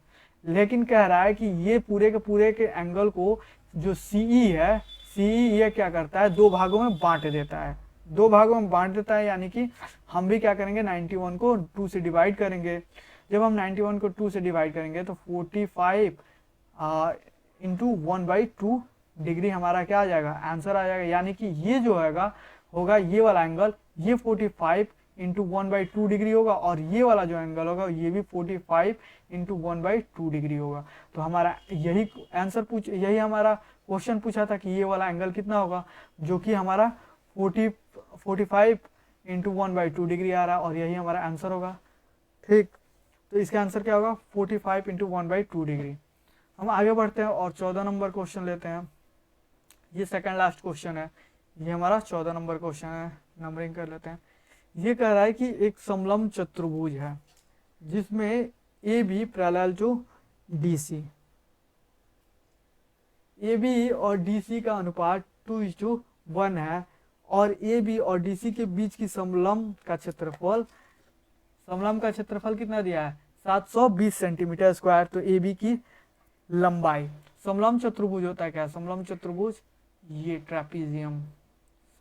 लेकिन कह रहा है कि ये पूरे के एंगल को जो सीई है, सीई ये क्या करता है, दो भागों में बांट देता है, दो भागों में बांट देता है। यानी कि हम भी क्या करेंगे 91 को 2 से डिवाइड करेंगे। जब हम 91 को 2 से डिवाइड करेंगे तो 45 इंटू 1/2 डिग्री हमारा क्या आ जाएगा, आंसर आ जाएगा। यानी कि ये जो होगा ये वाला एंगल, ये 45 इंटू 1/2 डिग्री होगा, और ये वाला जो एंगल होगा ये भी 45 इंटू 1/2 डिग्री होगा। तो हमारा यही आंसर यही हमारा क्वेश्चन पूछा था कि ये वाला एंगल कितना होगा, जो कि हमारा 45 इंटू 1/2 डिग्री आ रहा है, और यही हमारा आंसर होगा। ठीक, तो इसका आंसर क्या होगा 45 इंटू 1/2 डिग्री। हम आगे बढ़ते हैं और 14 नंबर क्वेश्चन लेते हैं। ये सेकंड लास्ट क्वेश्चन है, ये हमारा 14 नंबर क्वेश्चन है, नंबरिंग कर लेते हैं। ये कह रहा है कि एक समलंब चतुर्भुज है जिसमें A B parallel to D C, A B और डी सी का अनुपात 2:1 है और ए बी और डी सी के बीच की समलंब का क्षेत्रफल, समलंब का क्षेत्रफल कितना दिया है 720 सेंटीमीटर स्क्वायर। तो ए बी की लंबाई, समलंब चतुर्भुज होता है क्या, समलंब चतुर्भुज ये ट्रेपीजियम,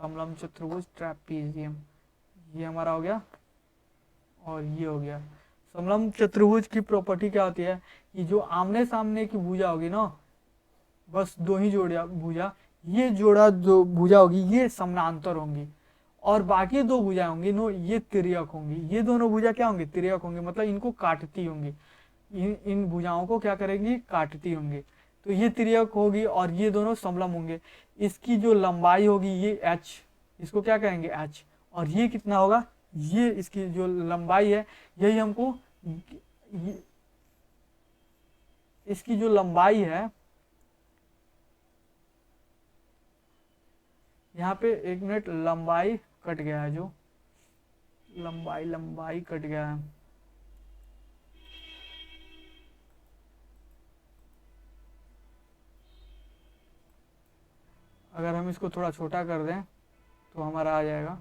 समलंब चतुर्भुज ट्रेपीजियम, ये हमारा हो गया और ये हो गया। समलंब चतुर्भुज की प्रॉपर्टी क्या होती है कि जो आमने सामने की भुजा होगी ना, बस दो ही जोड़ा भुजा, ये जोड़ा जो भुजा होगी ये समानांतर होंगी और बाकी दो भुजाएं होंगी नो ये तिर्यक होंगी। ये दोनों भुजा क्या होंगी, तिर्यक होंगी, मतलब इनको काटती होंगी, इन भुजाओं को क्या करेंगी, काटती होंगी। तो ये तिर्यक होगी और ये दोनों समलंब होंगे। इसकी जो लंबाई होगी ये h, इसको क्या कहेंगे h, और ये कितना होगा, ये इसकी जो लंबाई है यही हमको, इसकी जो लंबाई है, यहाँ पे एक मिनट, लंबाई कट गया है, जो लंबाई कट गया है। अगर हम इसको थोड़ा छोटा कर दें तो हमारा आ जाएगा,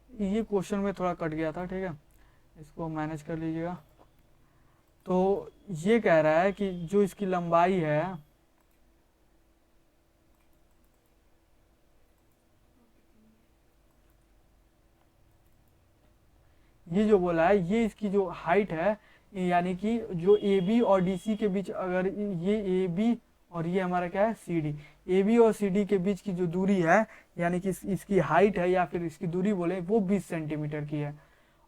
ये क्वेश्चन में थोड़ा कट गया था, ठीक है, इसको मैनेज कर लीजिएगा। तो ये कह रहा है कि जो इसकी लंबाई है, ये जो बोला है ये इसकी जो हाइट है, यानी कि जो ए बी और डी सी के बीच, अगर ये ए बी और ये हमारा क्या है सी डी, ए बी और सी डी के बीच की जो दूरी है, यानी कि इसकी हाइट है या फिर इसकी दूरी बोले, वो 20 सेंटीमीटर की है।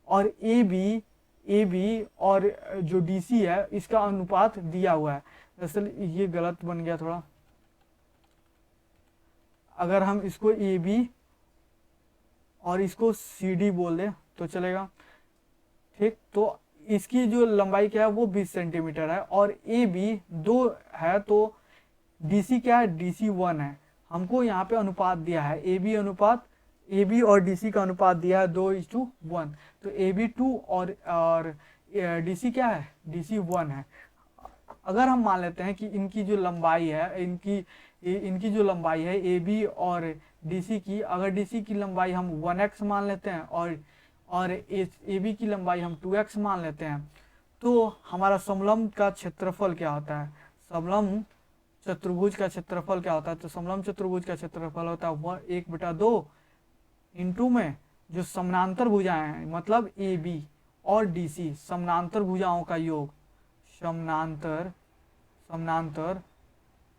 और ए बी और जो डी सी है इसका अनुपात दिया हुआ है। दरअसल ये गलत बन गया थोड़ा, अगर हम इसको ए बी और इसको सी डी बोल दें तो चलेगा, ठीक। तो इसकी जो लंबाई क्या है वो 20 सेंटीमीटर है और ए बी 2 है, तो डी सी क्या है, डी सी 1 है। हमको यहाँ पे अनुपात दिया है, ए बी अनुपात, ए बी और डी सी का अनुपात दिया है 2:1, तो ए बी 2 और डी सी क्या है, डी सी 1 है। अगर हम मान लेते हैं कि इनकी जो लंबाई है, इनकी जो लंबाई है ए बी और डी सी की, अगर डी सी की लंबाई हम 1x मान लेते हैं और ए बी की लंबाई हम 2x मान लेते हैं, तो हमारा समलंब का क्षेत्रफल क्या होता है, समलंब चतुर्भुज का क्षेत्रफल क्या होता है, तो समलंब चतुर्भुज का क्षेत्रफल होता है 1/2 इंटू में जो समानांतर भुजाएं हैं, मतलब ए बी और डी सी समानांतर भुजाओं का योग, समानांतर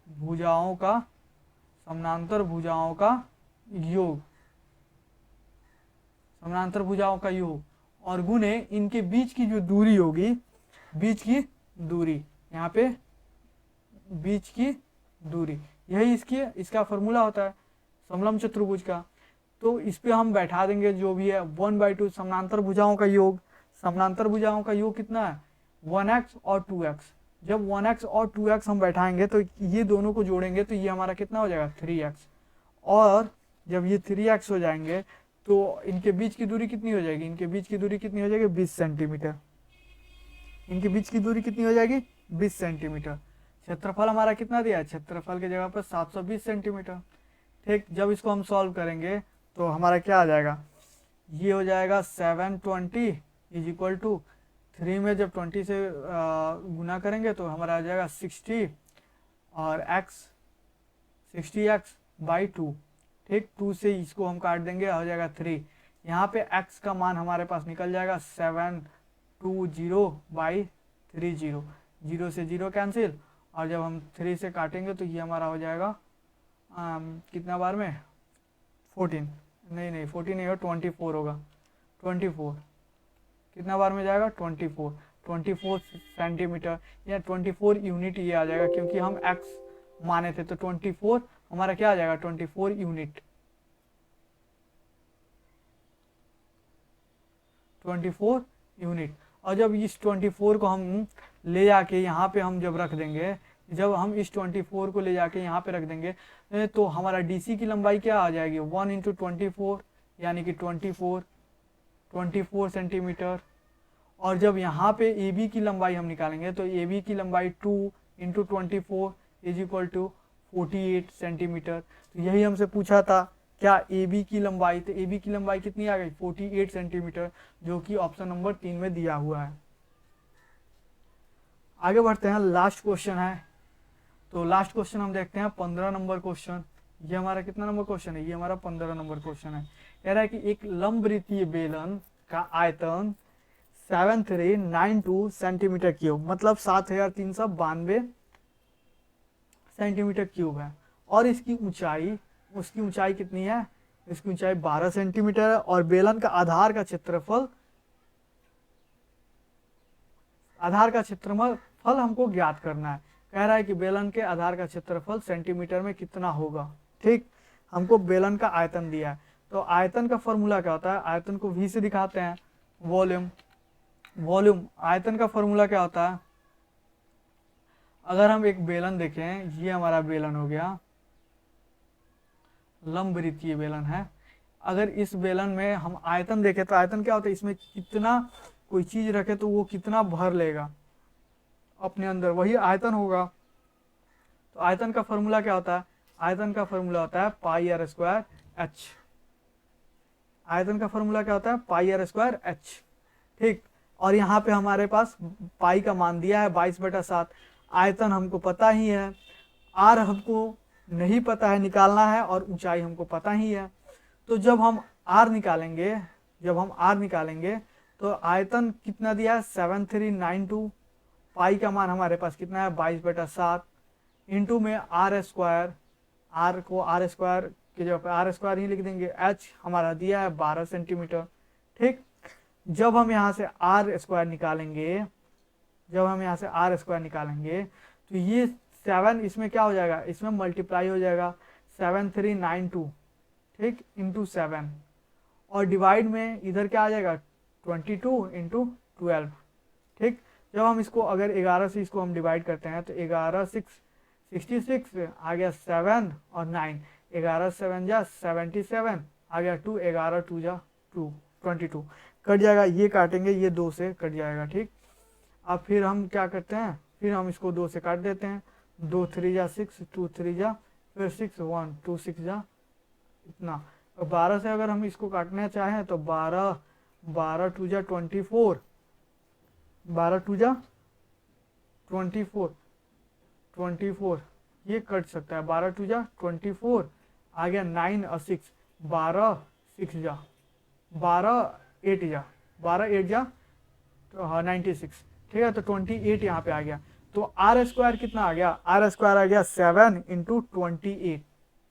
भुजाओं का योग, समानांतर भुजाओं का योग, और गुणे इनके बीच की जो दूरी होगी, बीच की दूरी, यहाँ पे बीच की दूरी, यही इसका फॉर्मूला होता है समलंब चतुर्भुज का। तो इस पे हम बैठा देंगे जो भी है 1/2 समानांतर भुजाओं का योग, समानांतर भुजाओं का योग कितना है 1x और 2x। जब 1x और 2x हम बैठाएंगे तो ये दोनों को जोड़ेंगे तो ये हमारा कितना हो जाएगा 3x, और जब ये 3x हो जाएंगे तो इनके बीच की दूरी कितनी हो जाएगी, इनके बीच की दूरी कितनी हो जाएगी 20 सेंटीमीटर, इनके बीच की दूरी कितनी हो जाएगी 20 सेंटीमीटर। क्षेत्रफल हमारा कितना दिया है, क्षेत्रफल की जगह पर 720 सेंटीमीटर, ठीक। जब इसको हम सॉल्व करेंगे तो हमारा क्या आ जाएगा, ये हो जाएगा 720 इज इक्वल टू 3 में जब 20 से गुना करेंगे तो हमारा आ जाएगा 60 और x 60x/2, ठीक। 2 से इसको हम काट देंगे, हो जाएगा 3। यहाँ पे x का मान हमारे पास निकल जाएगा 720/30, 0 से 0 कैंसिल, और जब हम 3 से काटेंगे तो ये हमारा हो जाएगा कितना बार में 14, नहीं 14 नहीं होगा 24 होगा, 24 कितना बार में जाएगा 24 सेंटीमीटर या 24 यूनिट ये आ जाएगा, क्योंकि हम x माने थे, तो 24 हमारा क्या आ जाएगा 24 यूनिट, 24 यूनिट। और जब इस 24 को हम ले जाके यहाँ पे हम जब रख देंगे जब हम इस 24 को ले जाके यहाँ पे रख देंगे तो हमारा डीसी की लंबाई क्या आ जाएगी 1 इंटू 24 यानी कि 24 सेंटीमीटर। और जब यहाँ पे ए बी की लंबाई हम निकालेंगे तो ए बी की लंबाई 2 into 24 is equal to 48 centimetre. तो यही हमसे पूछा था क्या ए बी की लंबाई, तो ए बी की लंबाई कितनी आ गई 48 सेंटीमीटर, जो कि ऑप्शन नंबर 3 में दिया हुआ है। आगे बढ़ते हैं, लास्ट क्वेश्चन है। तो लास्ट क्वेश्चन हम देखते हैं 15 नंबर क्वेश्चन। ये हमारा कितना नंबर क्वेश्चन है, ये हमारा 15 नंबर क्वेश्चन है। कह रहा है कि एक लंबवृत्तीय बेलन का आयतन 7392 सेंटीमीटर क्यूब, मतलब 7392 सेंटीमीटर क्यूब है, और इसकी ऊंचाई कितनी है, इसकी ऊंचाई 12 सेंटीमीटर है, और बेलन का आधार का क्षेत्रफल हमको ज्ञात करना है। कह रहा है कि बेलन के आधार का क्षेत्रफल सेंटीमीटर में कितना होगा। ठीक, हमको बेलन का आयतन दिया है, तो आयतन का फॉर्मूला क्या होता है, आयतन को V से दिखाते हैं, वॉल्यूम। आयतन का फॉर्मूला क्या होता है, अगर हम एक बेलन देखें, ये हमारा बेलन हो गया, लंबवृत्तीय बेलन है। अगर इस बेलन में हम आयतन देखें तो आयतन क्या होता है, इसमें कितना कोई चीज रखे तो वो कितना भर लेगा अपने अंदर, वही आयतन होगा। तो आयतन का फॉर्मूला क्या होता है, आयतन का फॉर्मूला होता है पाई आर स्क्वायर एच। आयतन का फॉर्मूला क्या होता है, पाई आर स्क्वायर एच। ठीक, और यहाँ पे हमारे पास पाई का मान दिया है 22/7। आयतन हमको पता ही है, आर हमको नहीं पता है, निकालना है, और ऊंचाई हमको पता ही है। तो जब हम आर निकालेंगे तो आयतन कितना दिया है 7392, पाई का मान हमारे पास कितना है 22/7, इंटू में आर स्क्वायर, आर को आर स्क्वायर की जगह पर आर स्क्वायर ही लिख देंगे, एच हमारा दिया है 12 सेंटीमीटर। ठीक, जब हम यहाँ से आर स्क्वायर निकालेंगे तो ये 7 इसमें क्या हो जाएगा, इसमें मल्टीप्लाई हो जाएगा 7392, ठीक, इंटू 7, और डिवाइड में इधर क्या आ जाएगा 22 इंटू 12। ठीक, जब हम इसको अगर 11 से इसको हम डिवाइड करते हैं तो 11 6 66 आ गया 7 और 9, 11 7 जा 77 आ गया 2, 11 2 जा 2 22 कट जाएगा, ये काटेंगे, ये 2 से कट जाएगा। ठीक, अब फिर हम क्या करते हैं, फिर हम इसको 2 से काट देते हैं, 2 3 जा 6, 2 3 जा फिर 6 1 2 6 जा इतना। 12 से अगर हम इसको काटना चाहें तो 12 2 जा 24, 12 2 जा 24 ये कट सकता है, 12 2 जा 24 आ गया 9 और 6, 12 6 जा 12 8 जा 96। ठीक है, तो 28 यहाँ पे आ गया। तो आर स्क्वायर कितना आ गया, आर स्क्वायर आ गया 7 इंटू 28।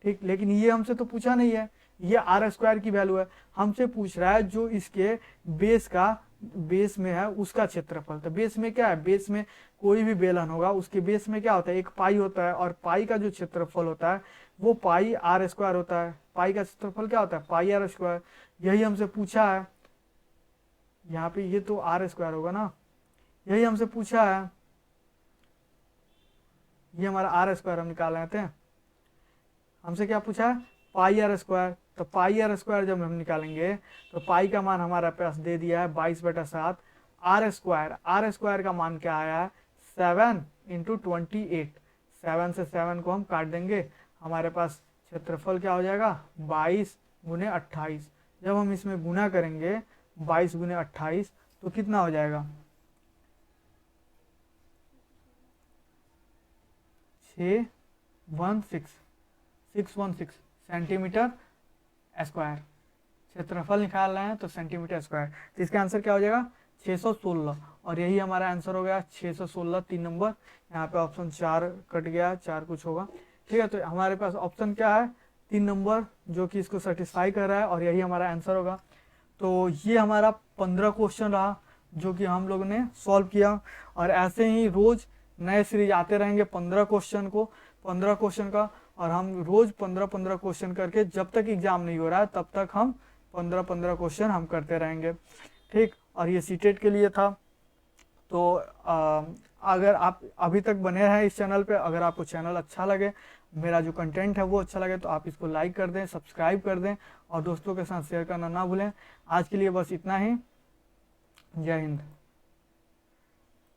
ठीक, लेकिन ये हमसे तो पूछा नहीं है, ये आर स्क्वायर की वैल्यू है, हमसे पूछ रहा है जो इसके बेस में है उसका क्षेत्रफल। तो बेस में क्या है, बेस में कोई भी बेलन होगा उसके बेस में क्या होता है, एक पाई होता है, और पाई का जो क्षेत्रफल होता है वो पाई आर स्क्वायर होता है। पाई का क्षेत्रफल क्या होता है, पाई आर स्क्वायर। यही हमसे पूछा है, यहाँ पे ये तो आर स्क्वायर होगा ना, यही हमसे पूछा है, ये हमारा आर स्क्वायर हम निकाल लेते हैं। हमसे क्या पूछा है, पाई आर स्क्वायर। तो पाई आर स्क्वायर जब हम निकालेंगे तो पाई का मान हमारा पास दे दिया है 22/7। आर स्क्वायर का मान क्या आया है 7 इंटू 28। 7 से 7 को हम काट देंगे, हमारे पास क्षेत्रफल क्या हो जाएगा 22 गुने 28। जब हम इसमें गुना करेंगे 22 गुने 28 तो कितना हो जाएगा 616 सेंटीमीटर स्क्वायर। क्षेत्रफल निकाल रहे हैं तो सेंटीमीटर स्क्वायर, तो इसका आंसर क्या हो जाएगा 616। और यही हमारा आंसर हो गया 616, 3 नंबर। यहाँ पे ऑप्शन 4 कट गया, 4 कुछ होगा। ठीक है, तो हमारे पास ऑप्शन क्या है 3 नंबर जो कि इसको सेटिस्फाई कर रहा है, और यही हमारा आंसर होगा। तो ये हमारा 15 क्वेश्चन रहा जो कि हम लोग ने सॉल्व किया, और ऐसे ही रोज नए सीरीज आते रहेंगे 15 क्वेश्चन का, और हम रोज 15 क्वेश्चन करके जब तक एग्जाम नहीं हो रहा है तब तक हम 15 क्वेश्चन हम करते रहेंगे। ठीक, और ये सीटेट के लिए था। तो अगर आप अभी तक बने हैं इस चैनल पे, अगर आपको चैनल अच्छा लगे, मेरा जो कंटेंट है वो अच्छा लगे, तो आप इसको लाइक कर दें, सब्सक्राइब कर दें और दोस्तों के साथ शेयर करना ना भूलें। आज के लिए बस इतना ही। जय हिंद।